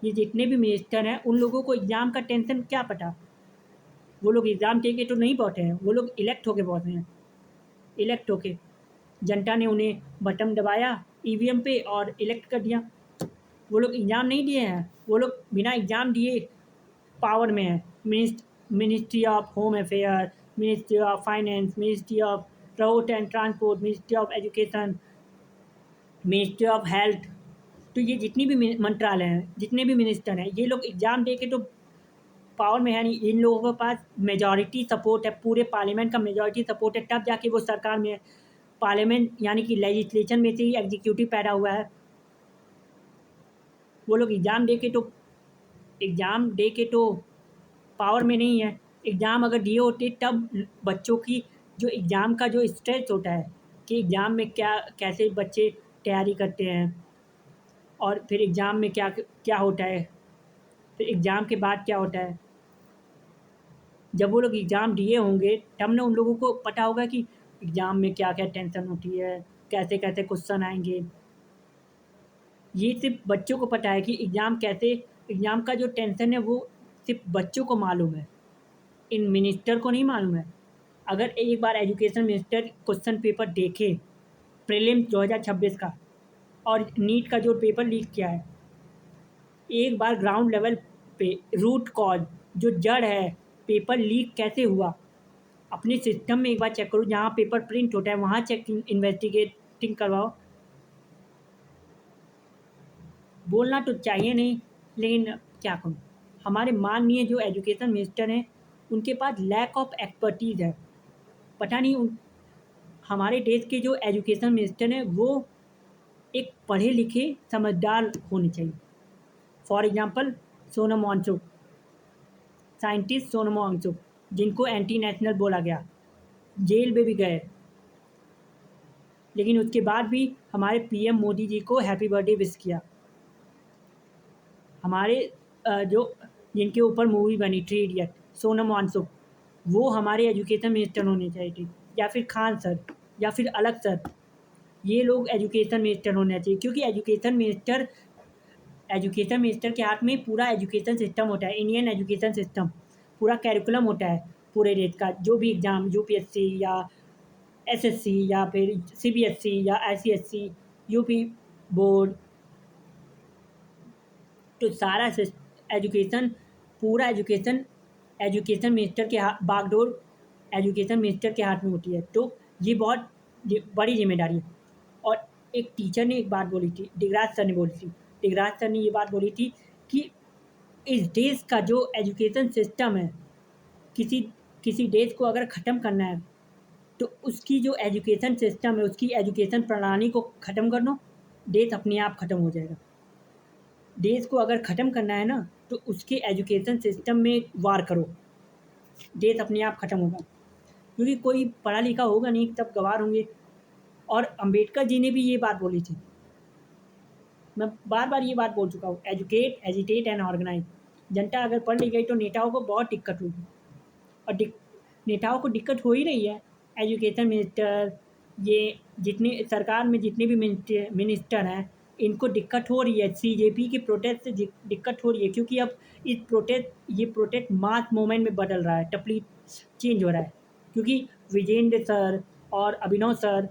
ये जितने भी मिनिस्टर हैं उन लोगों को एग्ज़ाम का टेंशन क्या पता? वो लोग एग्ज़ाम दे के तो नहीं पहुँचे हैं, वो लोग इलेक्ट होके पहुँचे हैं। इलेक्ट होके जनता ने उन्हें बटन दबाया ईवीएम पे और इलेक्ट कर दिया। वो लोग एग्ज़ाम नहीं दिए हैं, वो लोग बिना एग्ज़ाम दिए पावर में हैं। Ministry of home affair, ministry of finance, ministry of road and transport, ministry of education, ministry of health. तो ये जितनी भी मंत्रालय हैं, जितने भी मिनिस्टर हैं, ये लोग एग्ज़ाम दे के तो पावर में है नहीं। इन लोगों के पास मेजॉरिटी सपोर्ट है, पूरे पार्लियामेंट का मेजॉरिटी सपोर्ट है, तब जाके वो सरकार में है। पार्लियामेंट यानी कि लेजिस्लेशन में से ही एग्जीक्यूटिव पैदा हुआ है। वो लोग एग्ज़ाम दे के तो पावर में नहीं है। एग्ज़ाम अगर दिए होते तब बच्चों की जो एग्ज़ाम का जो स्ट्रेस होता है कि एग्ज़ाम में क्या कैसे बच्चे तैयारी करते हैं और फिर एग्ज़ाम में क्या क्या होता है, फिर एग्ज़ाम के बाद क्या होता है। जब वो लोग एग्ज़ाम दिए होंगे तब ना उन लोगों को पता होगा कि एग्ज़ाम में क्या-क्या टेंशन होती है, कैसे-कैसे क्वेश्चन आएँगे। ये सिर्फ़ बच्चों को पता है कि एग्ज़ाम का जो टेंशन है वो सिर्फ़ बच्चों को मालूम है, इन मिनिस्टर को नहीं मालूम है। अगर एक बार एजुकेशन मिनिस्टर क्वेश्चन पेपर देखे प्रीलिम्स 2026 का और नीट का जो पेपर लीक किया है, एक बार ग्राउंड लेवल पे रूट कॉज़, जो जड़ है, पेपर लीक कैसे हुआ, अपने सिस्टम में एक बार चेक करो। जहाँ पेपर प्रिंट होता है वहाँ इन्वेस्टिगेटिंग करवाओ। बोलना तो चाहिए नहीं, लेकिन क्या कहूँ, हमारे माननीय जो एजुकेशन मिनिस्टर हैं उनके पास लैक ऑफ एक्सपर्टीज़ है। पता नहीं हमारे देश के जो एजुकेशन मिनिस्टर हैं वो एक पढ़े लिखे समझदार होने चाहिए। For example Sonam Wangchuk, scientist Sonam Wangchuk, जिनको एंटी नेशनल बोला गया, जेल में भी गए, लेकिन उसके बाद भी हमारे पीएम मोदी जी को हैप्पी बर्थडे विश किया। हमारे जो जिनके ऊपर मूवी बनी थ्री इडियट, सोनम वांगचुक, वो हमारे एजुकेशन मिनिस्टर होने चाहिए थे, या फिर खान सर, या फिर अलग सर। ये लोग एजुकेशन मिनिस्टर होने चाहिए, क्योंकि एजुकेशन मिनिस्टर के हाथ में पूरा एजुकेशन सिस्टम होता है, इंडियन एजुकेशन सिस्टम, पूरा कैरिकुलम होता है पूरे देश का। जो भी एग्ज़ाम यूपीएससी या एसएससी या फिर सीबीएसई या आईसीएसई, यूपी बोर्ड, तो सारा एजुकेशन, पूरा एजुकेशन मिनिस्टर के बागडोर एजुकेशन मिनिस्टर के हाथ में होती है। तो ये बहुत बड़ी जिम्मेदारी है। और एक टीचर ने एक बात बोली थी, डिगराज सर ने बोली थी, टिगराज सर ने ये बात बोली थी कि इस देश का जो एजुकेशन सिस्टम है, किसी किसी देश को अगर ख़त्म करना है तो उसकी जो एजुकेशन सिस्टम है, उसकी एजुकेशन प्रणाली को ख़त्म कर दो, देश अपने आप ख़त्म हो जाएगा। देश को अगर ख़त्म करना है ना तो उसके एजुकेशन सिस्टम में वार करो, देश अपने आप ख़त्म होगा। क्योंकि कोई पढ़ा लिखा होगा नहीं, तब गँवार होंगे। और अम्बेडकर जी ने भी ये बात बोली थी, मैं बार-बार ये बात बोल चुका हूँ, एजुकेट, एजिटेट एंड ऑर्गेनाइज़। जनता अगर पढ़ लिख गई तो नेताओं को बहुत दिक्कत होगी, और नेताओं को दिक्कत हो ही रही है। एजुकेशन मिनिस्टर, ये जितने सरकार में जितने भी मिनिस्टर हैं, इनको दिक्कत हो रही है। सीजेपी के प्रोटेस्ट से दिक्कत हो रही है, क्योंकि अब ये प्रोटेस्ट मास मूवमेंट में बदल रहा है, टपली चेंज हो रहा है। क्योंकि विजेंद्र सर और अभिनव सर,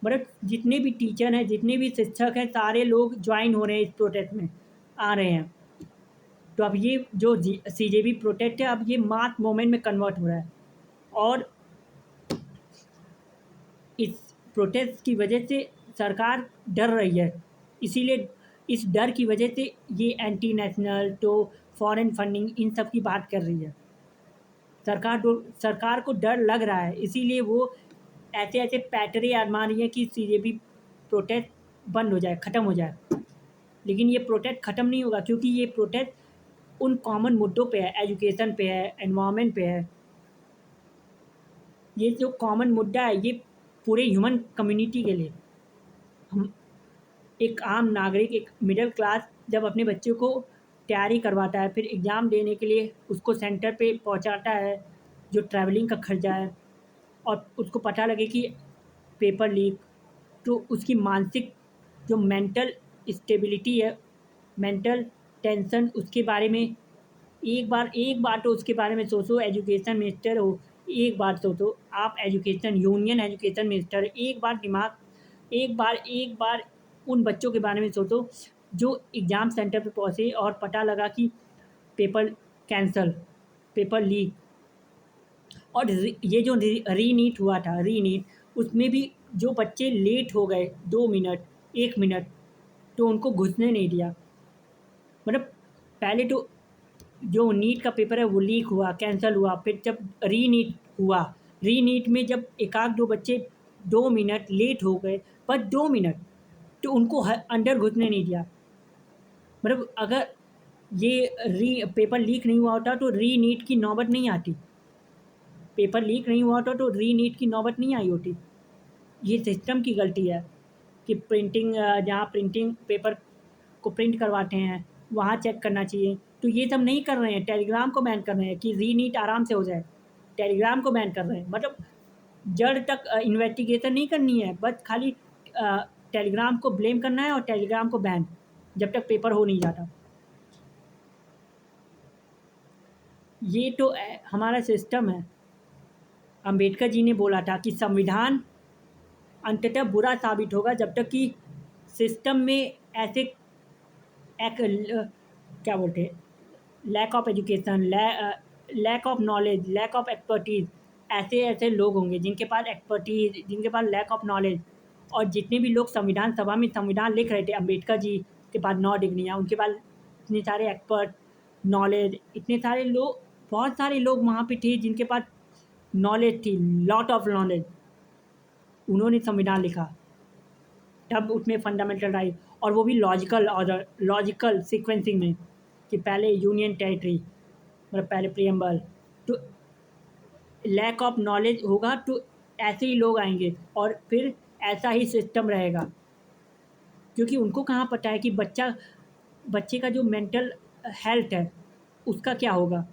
मतलब जितने भी टीचर हैं, जितने भी शिक्षक हैं, सारे लोग ज्वाइन हो रहे हैं, इस प्रोटेस्ट में आ रहे हैं। तो अब ये जो सीजेपी प्रोटेस्ट है, अब ये मास मूवमेंट में कन्वर्ट हो रहा है। और इस प्रोटेस्ट की वजह से सरकार डर रही है, इसीलिए इस डर की वजह से ये एंटी नेशनल तो फॉरेन फंडिंग इन सब की बात कर रही है। सरकार को डर लग रहा है, इसीलिए वो ऐसे पैटरे आजमा रही है कि सीजेपी प्रोटेस्ट बंद हो जाए, ख़त्म हो जाए। लेकिन ये प्रोटेस्ट ख़त्म नहीं होगा, क्योंकि ये प्रोटेस्ट उन कॉमन मुद्दों पे है, एजुकेशन पे है, एनवायरनमेंट पे है। ये जो कॉमन मुद्दा है, ये पूरे ह्यूमन कम्युनिटी के लिए। हम एक आम नागरिक, एक मिडिल क्लास जब अपने बच्चे को तैयारी करवाता है, फिर एग्ज़ाम देने के लिए उसको सेंटर पे पहुंचाता है, जो ट्रैवलिंग का खर्चा है, और उसको पता लगे कि पेपर लीक, तो उसकी मानसिक जो मेंटल स्टेबिलिटी है, मेंटल टेंशन, उसके बारे में एक बार तो उसके बारे में सोचो। एजुकेशन मिनिस्टर हो, एक बार सोचो, आप एजुकेशन यूनियन एजुकेशन मिनिस्टर, एक बार उन बच्चों के बारे में सोचो जो एग्ज़ाम सेंटर पे पहुँचे और पता लगा कि पेपर कैंसल, पेपर लीक। और ये जो रीनीट हुआ था, रीनीट, उसमें भी जो बच्चे लेट हो गए 2 मिनट, 1 मिनट, तो उनको घुसने नहीं दिया। मतलब पहले तो जो नीट का पेपर है वो लीक हुआ, कैंसल हुआ, फिर जब रीनीट हुआ, रीनीट में जब एकाध दो बच्चे 2 मिनट लेट हो गए, बस 2 मिनट, तो उनको अंदर घुसने नहीं दिया। मतलब अगर ये पेपर लीक नहीं हुआ होता तो रीनीट की नौबत नहीं आती, पेपर लीक नहीं हुआ होता तो रीनीट की नौबत नहीं आई होती। ये सिस्टम की गलती है कि प्रिंटिंग, जहाँ प्रिंटिंग पेपर को प्रिंट करवाते हैं वहाँ चेक करना चाहिए, तो ये सब नहीं कर रहे हैं। टेलीग्राम को बैन कर रहे हैं कि रीनीट आराम से हो जाए, टेलीग्राम को बैन कर रहे हैं। मतलब जड़ तक इन्वेस्टिगेशन नहीं करनी है, बस खाली टेलीग्राम को ब्लेम करना है और टेलीग्राम को बैन, जब तक पेपर हो नहीं जाता। ये तो हमारा सिस्टम है। अंबेडकर जी ने बोला था कि संविधान अंततः बुरा साबित होगा जब तक कि सिस्टम में ऐसे क्या बोलते हैं, lack of education, lack of knowledge, lack of expertise, ऐसे लोग होंगे जिनके पास एक्सपर्टीज़, जिनके पास लैक ऑफ नॉलेज। और जितने भी लोग संविधान सभा में संविधान लिख रहे थे, अंबेडकर जी के पास 9 डिग्रियाँ, उनके पास इतने सारे एक्सपर्ट, नॉलेज, इतने सारे लोग, बहुत सारे लोग वहाँ पे थे जिनके पास नॉलेज थी, लॉट ऑफ नॉलेज। उन्होंने संविधान लिखा, तब उसमें फंडामेंटल राइट, और वो भी लॉजिकल ऑर्डर, लॉजिकल सीक्वेंसिंग में, कि पहले यूनियन टेरिटरी, मतलब पहले प्रियम्बल। तो लैक ऑफ नॉलेज होगा तो ऐसे ही लोग आएंगे और फिर ऐसा ही सिस्टम रहेगा। क्योंकि उनको कहाँ पता है कि बच्चे का जो मेंटल हेल्थ है उसका क्या होगा।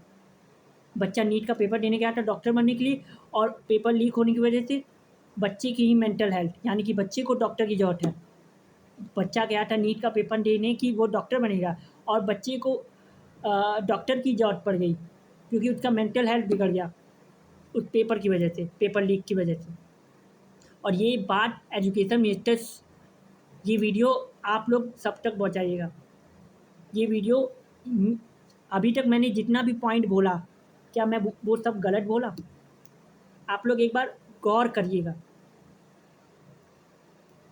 बच्चा नीट का पेपर देने गया था डॉक्टर बनने के लिए, और पेपर लीक होने की वजह से बच्चे की ही मेंटल हेल्थ, यानी कि बच्चे को डॉक्टर की ज़रूरत है। बच्चा गया था नीट का पेपर देने कि वो डॉक्टर बनेगा, और बच्चे को डॉक्टर की ज़रूरत पड़ गई क्योंकि उसका मेंटल हेल्थ बिगड़ गया उस पेपर की वजह से, पेपर लीक की वजह से। और ये बात एजुकेशन मिनिस्टर, ये वीडियो आप लोग सब तक पहुँचाइएगा। ये वीडियो अभी तक मैंने जितना भी पॉइंट बोला, क्या मैं वो सब गलत बोला? आप लोग एक बार गौर करिएगा।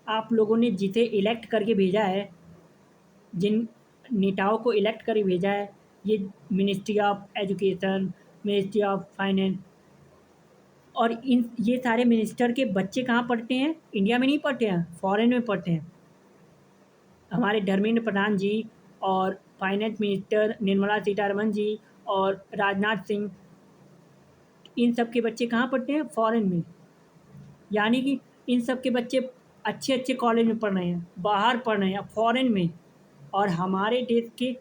आप लोगों ने जिसे इलेक्ट करके भेजा है, जिन नेताओं को इलेक्ट कर भेजा है, ये ministry of education, ministry of finance, और इन ये सारे मिनिस्टर के बच्चे कहाँ पढ़ते हैं? इंडिया में नहीं पढ़ते हैं, फॉरेन में पढ़ते हैं। हमारे धर्मेंद्र प्रधान जी और फाइनेंस मिनिस्टर निर्मला सीतारमण जी और राजनाथ सिंह, इन सब के बच्चे कहाँ पढ़ते हैं? फॉरेन में। यानी कि इन सब के बच्चे अच्छे अच्छे कॉलेज में पढ़ रहे हैं, बाहर पढ़ रहे हैं, फॉरेन में। और हमारे देश के,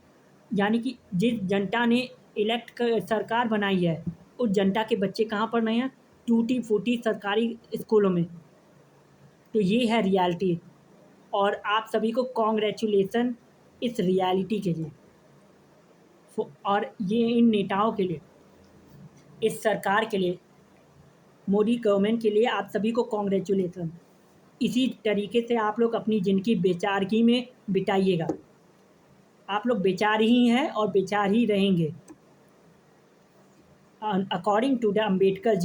यानी कि जिस जनता ने इलेक्ट कर सरकार बनाई है, उस जनता के बच्चे कहाँ पढ़ रहे हैं? टूटी फूटी सरकारी स्कूलों में। तो ये है रियलिटी। और आप सभी को कॉन्ग्रेचुलेसन इस रियलिटी के लिए। और ये इन नेताओं के लिए, इस सरकार के लिए, मोदी गवर्नमेंट के लिए आप सभी को कॉन्ग्रेचुलेसन। इसी तरीके से आप लोग अपनी ज़िंदगी बेचारगी में बिताइएगा। आप लोग बेचार ही हैं और बेचार ही रहेंगे। According to the Ambedkar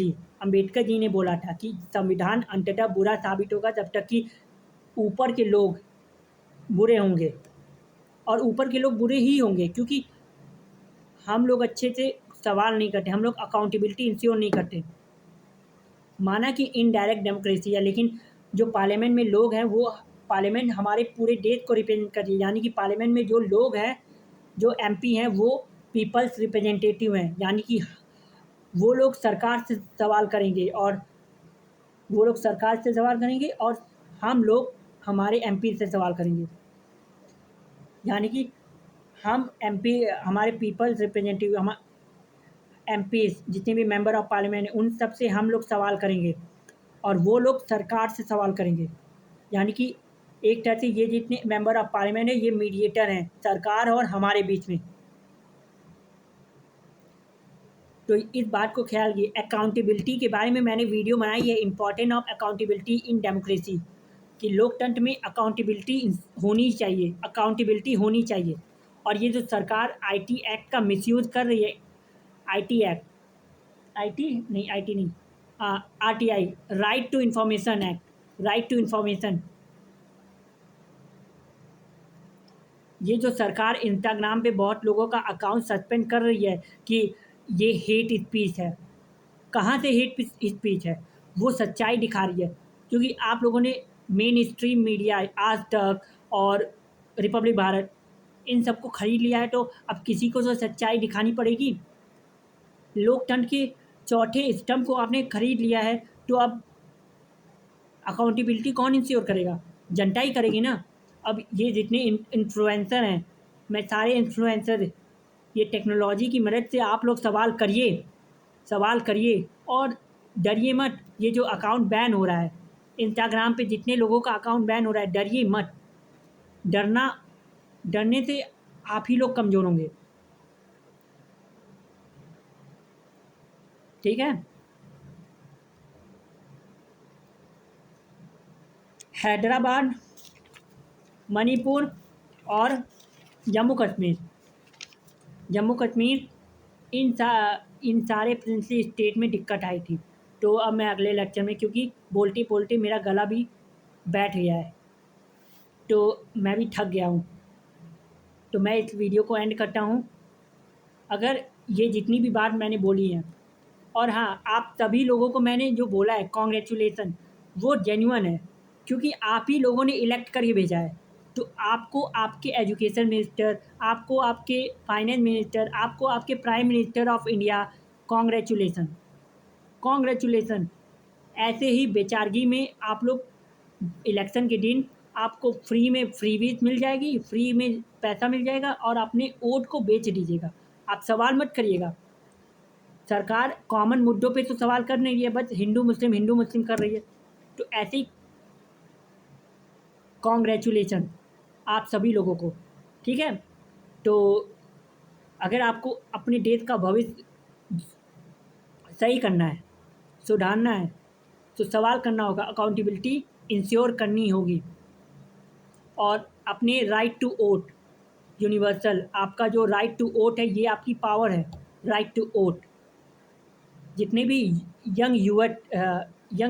ji ने बोला था कि संविधान अंततः बुरा साबित होगा जब तक कि ऊपर के लोग बुरे होंगे। और ऊपर के लोग बुरे ही होंगे, क्योंकि हम लोग अच्छे से सवाल नहीं करते, हम लोग अकाउंटेबिलिटी इंश्योर नहीं करते। माना कि इनडायरेक्ट डेमोक्रेसी है, लेकिन जो पार्लियामेंट में लोग हैं, वो पार्लियामेंट हमारे पूरे देश को रिप्रेजेंट कर रही है। यानी कि पार्लियामेंट में जो लोग हैं, जो एमपी हैं, वो पीपल्स रिप्रेजेंटेटिव हैं। यानी कि वो लोग सरकार से सवाल करेंगे और हम लोग हमारे एमपी से सवाल करेंगे। यानी कि हम एमपी, हमारे पीपल्स रिप्रेजेंटेटिव, हम एमपीज, जितने भी मेंबर ऑफ पार्लियामेंट हैं, उन सब से हम लोग सवाल करेंगे और वो लोग सरकार से सवाल करेंगे। यानी कि एक तरह से ये जितने मेंबर ऑफ पार्लियामेंट हैं, ये मीडिएटर हैं सरकार और हमारे बीच में। तो इस बात को ख्याल रखिए। अकाउंटेबिलिटी के बारे में मैंने वीडियो बनाई है, important of accountability in democracy, कि लोकतंत्र में अकाउंटेबिलिटी होनी चाहिए। और ये जो सरकार आईटी एक्ट का मिसयूज़ कर रही है, आईटी एक्ट, आईटी नहीं, आरटीआई, राइट टू इन्फॉर्मेशन, ये जो सरकार इंस्टाग्राम पे बहुत लोगों का अकाउंट सस्पेंड कर रही है कि ये हेट स्पीच है। कहाँ से हेट स्पीच है? वो सच्चाई दिखा रही है, क्योंकि आप लोगों ने मेन स्ट्रीम मीडिया, आज तक और रिपब्लिक भारत, इन सबको खरीद लिया है, तो अब किसी को तो सच्चाई दिखानी पड़ेगी। लोकतंत्र के चौथे स्तंभ को आपने खरीद लिया है, तो अब अकाउंटेबिलिटी कौन इंश्योर करेगा? जनता ही करेगी ना। अब ये जितने इन्फ्लुएंसर हैं, मैं सारे इन्फ्लुएंसर, ये टेक्नोलॉजी की मदद से आप लोग सवाल करिए और डरिए मत। ये जो अकाउंट बैन हो रहा है इंस्टाग्राम पे, जितने लोगों का अकाउंट बैन हो रहा है, डरिए मत। डरने से आप ही लोग कमज़ोर होंगे। ठीक है। हैदराबाद, मणिपुर और जम्मू कश्मीर, इन सारे प्रिंसली स्टेट में दिक्कत आई थी। तो अब मैं अगले लेक्चर में, क्योंकि बोलते बोलते मेरा गला भी बैठ गया है, तो मैं भी थक गया हूँ, तो मैं इस वीडियो को एंड करता हूँ। अगर ये जितनी भी बात मैंने बोली है, और हाँ, आप सभी लोगों को मैंने जो बोला है कॉन्ग्रेचुलेसन, वो जेन्युइन है, क्योंकि आप ही लोगों ने इलेक्ट करके भेजा है। तो आपको आपके एजुकेशन मिनिस्टर, आपको आपके फाइनेंस मिनिस्टर, आपको आपके prime minister of India, congratulation, congratulation. ऐसे ही बेचारगी में आप लोग इलेक्शन के दिन आपको फ्री में फ्रीबीज मिल जाएगी, फ्री में पैसा मिल जाएगा, और अपने वोट को बेच दीजिएगा। आप सवाल मत करिएगा। सरकार कॉमन मुद्दों पे तो सवाल कर नहीं रही है, बस हिंदू मुस्लिम कर रही है। तो ऐसे ही कॉन्ग्रेचुलेसन आप सभी लोगों को। ठीक है। तो अगर आपको अपने देश का भविष्य सही करना है, सुधारना है, तो सवाल करना होगा, अकाउंटेबिलिटी इंश्योर करनी होगी, और अपने राइट टू वोट, यूनिवर्सल, आपका जो राइट टू वोट है, ये आपकी पावर है, राइट टू वोट। जितने भी यंग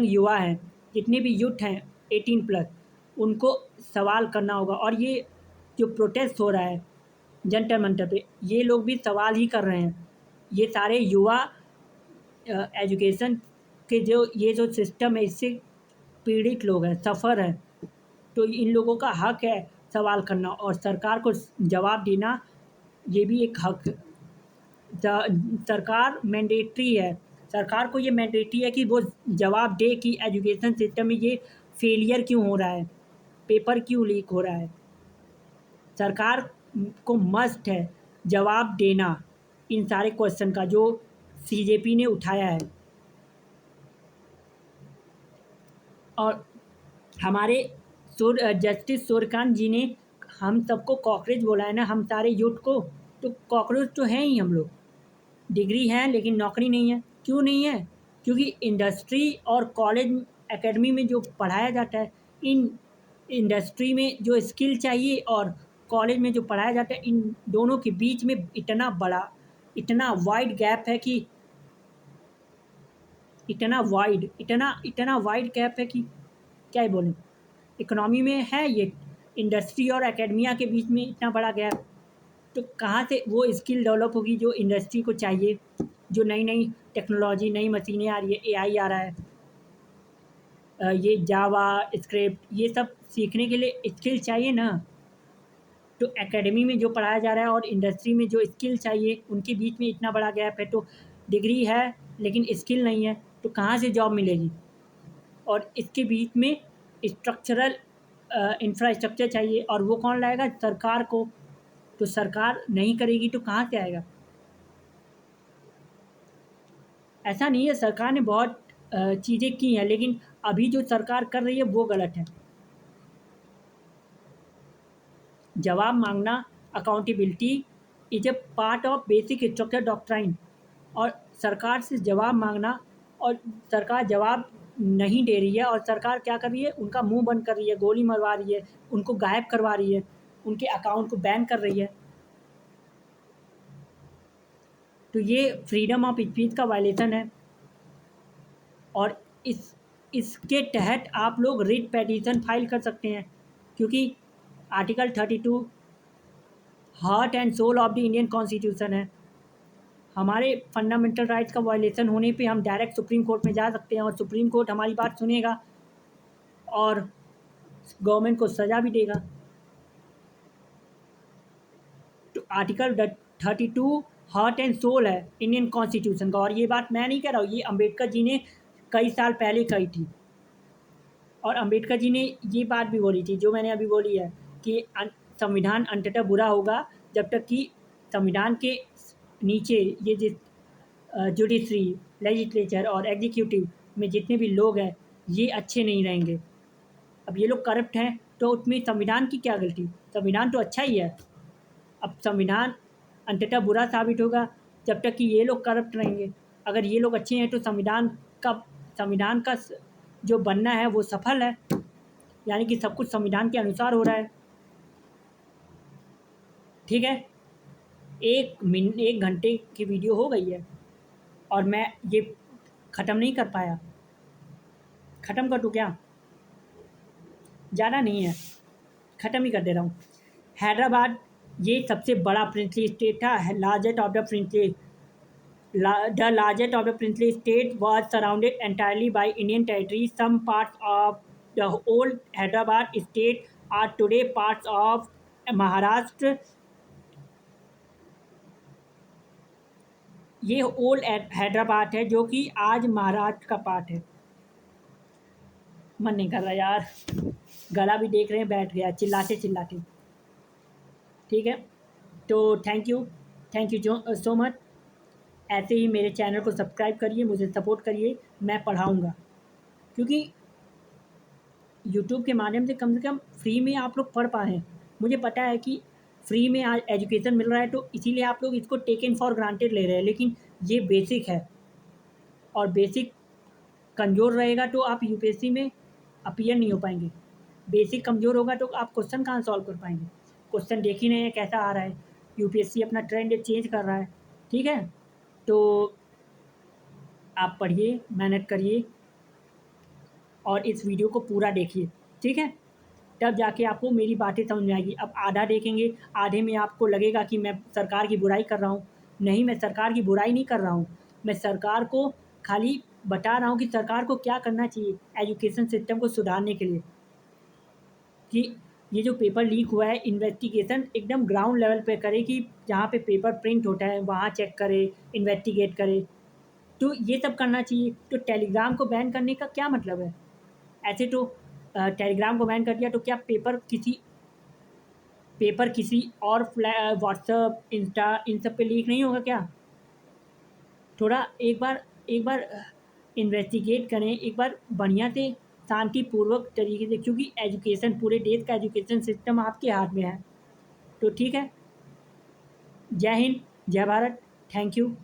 युवा हैं, जितने भी यूथ हैं 18+, उनको सवाल करना होगा। और ये जो प्रोटेस्ट हो रहा है जंतर मंतर पे, ये लोग भी सवाल ही कर रहे हैं। ये सारे युवा एजुकेशन के जो ये जो सिस्टम है इससे पीड़ित लोग हैं, सफ़र हैं। तो इन लोगों का हक है सवाल करना और सरकार को जवाब देना, ये भी एक हक। सरकार मैंडेटरी है, सरकार को ये मैंडेटरी है कि वो जवाब दे कि एजुकेशन सिस्टम में ये फेलियर क्यों हो रहा है, पेपर क्यों लीक हो रहा है। सरकार को मस्ट है जवाब देना इन सारे क्वेश्चन का जो सीजेपी ने उठाया है। और हमारे जस्टिस सूर्यकांत जी ने हम सबको कॉकरोच बोला है ना, हम सारे यूथ को। तो कॉकरोच तो हैं ही हम लोग, डिग्री है लेकिन नौकरी नहीं है। क्यों नहीं है? क्योंकि इंडस्ट्री और कॉलेज एकेडमी में जो पढ़ाया जाता है, इन इंडस्ट्री में जो स्किल चाहिए और कॉलेज में जो पढ़ाया जाता है, इन दोनों के बीच में इतना बड़ा, इतना वाइड गैप है कि इतना वाइड गैप है कि क्या ही बोलें। इकोनॉमी में है ये, इंडस्ट्री और एकेडमिया के बीच में इतना बड़ा गैप। तो कहाँ से वो स्किल डेवलप होगी जो इंडस्ट्री को चाहिए, जो नई नई टेक्नोलॉजी, नई मशीनें आ रही है, एआई आ रहा है, ये जावा स्क्रिप्ट, ये सब सीखने के लिए स्किल चाहिए ना। तो एकेडमी में जो पढ़ाया जा रहा है और इंडस्ट्री में जो स्किल चाहिए, उनके बीच में इतना बड़ा गैप है। तो डिग्री है लेकिन स्किल नहीं है, तो कहाँ से जॉब मिलेगी? और इसके बीच में स्ट्रक्चरल इंफ्रास्ट्रक्चर चाहिए, और वो कौन लाएगा? सरकार को। तो सरकार नहीं करेगी तो कहाँ से आएगा? ऐसा नहीं है, सरकार ने बहुत चीज़ें की हैं, लेकिन अभी जो सरकार कर रही है वो गलत है। जवाब मांगना, accountability is a part of basic structure doctrine. और सरकार से जवाब मांगना, और सरकार जवाब नहीं दे रही है, और सरकार क्या कर रही है? उनका मुंह बंद कर रही है, गोली मरवा रही है, उनको गायब करवा रही है, उनके अकाउंट को बैन कर रही है। तो ये फ्रीडम ऑफ स्पीच का वायलेशन है। और इसके तहत आप लोग रिट पेटिशन फाइल कर सकते हैं, क्योंकि article 32 heart and soul of the Indian constitution है। हमारे फंडामेंटल राइट्स का वायलेशन होने पे हम डायरेक्ट सुप्रीम कोर्ट में जा सकते हैं, और सुप्रीम कोर्ट हमारी बात सुनेगा और गवर्नमेंट को सज़ा भी देगा। तो आर्टिकल 32 हार्ट एंड सोल है इंडियन कॉन्स्टिट्यूशन का। और ये बात मैं नहीं कह रहा हूँ, ये अम्बेडकर जी ने कई साल पहले कही थी। और अम्बेडकर जी ने ये बात भी बोली थी जो मैंने अभी बोली है, कि संविधान अंततः बुरा होगा जब तक कि संविधान के नीचे ये जिस जुडिशरी, लेजिस्लेचर और एग्जीक्यूटिव में जितने भी लोग हैं, ये अच्छे नहीं रहेंगे। अब ये लोग करप्ट हैं तो उसमें संविधान की क्या गलती? संविधान तो अच्छा ही है। अब संविधान अंततः बुरा साबित होगा जब तक कि ये लोग करप्ट रहेंगे। अगर ये लोग अच्छे हैं तो संविधान का जो बनना है वो सफल है, यानी कि सब कुछ संविधान के अनुसार हो रहा है। ठीक है, 1 घंटे की वीडियो हो गई है और मैं ये ख़त्म नहीं कर पाया। ख़त्म कर दूँ क्या? ज़्यादा नहीं है, ख़त्म ही कर दे रहा हूँ। हैदराबाद ये सबसे बड़ा प्रिंसली स्टेट था, largest of the princely The largest of the princely state was surrounded entirely by Indian territory. Some parts of the old Hyderabad state are today parts of Maharashtra. ये ओल्ड हैदराबाद है जो कि आज महाराष्ट्र का part है। मन नहीं कर रहा यार, गला भी देख रहे हैं बैठ गया चिल्लाते चिल्लाते। ठीक है, तो थैंक यू जो सो मच। ऐसे ही मेरे चैनल को सब्सक्राइब करिए, मुझे सपोर्ट करिए, मैं पढ़ाऊँगा। क्योंकि यूट्यूब के माध्यम से कम फ्री में आप लोग पढ़ पा रहे हैं। मुझे पता है कि फ्री में आज एजुकेशन मिल रहा है, तो इसीलिए आप लोग इसको टेकन फॉर ग्रांटेड ले रहे हैं, लेकिन ये बेसिक है। और बेसिक कमज़ोर रहेगा तो आप यूपीएससी में अपीयर नहीं हो पाएंगे। बेसिक कमज़ोर होगा तो आप क्वेश्चन कहाँ सॉल्व कर पाएंगे? क्वेश्चन देख ही नहीं है कैसा आ रहा है, यूपीएससी अपना ट्रेंड चेंज कर रहा है। ठीक है, तो आप पढ़िए, मेहनत करिए और इस वीडियो को पूरा देखिए। ठीक है, तब जाके आपको मेरी बातें समझ में आएगी। अब आधा देखेंगे, आधे में आपको लगेगा कि मैं सरकार की बुराई कर रहा हूँ। नहीं, मैं सरकार की बुराई नहीं कर रहा हूँ। मैं सरकार को खाली बता रहा हूँ कि सरकार को क्या करना चाहिए एजुकेशन सिस्टम को सुधारने के लिए, कि ये जो पेपर लीक हुआ है, इन्वेस्टिगेशन एकदम ग्राउंड लेवल पे करे, कि जहाँ पे पेपर प्रिंट होता है वहाँ चेक करे, इन्वेस्टिगेट करे। तो ये सब करना चाहिए। तो टेलीग्राम को बैन करने का क्या मतलब है? ऐसे तो टेलीग्राम को बैन कर दिया तो क्या पेपर किसी और व्हाट्सअप, इंस्टा इन सब पे लीक नहीं होगा क्या? थोड़ा एक बार इन्वेस्टिगेट करें, एक बार बढ़िया से शांतिपूर्वक तरीके से, क्योंकि एजुकेशन, पूरे देश का एजुकेशन सिस्टम आपके हाथ में है। तो ठीक है। जय हिंद, जय भारत। Thank you.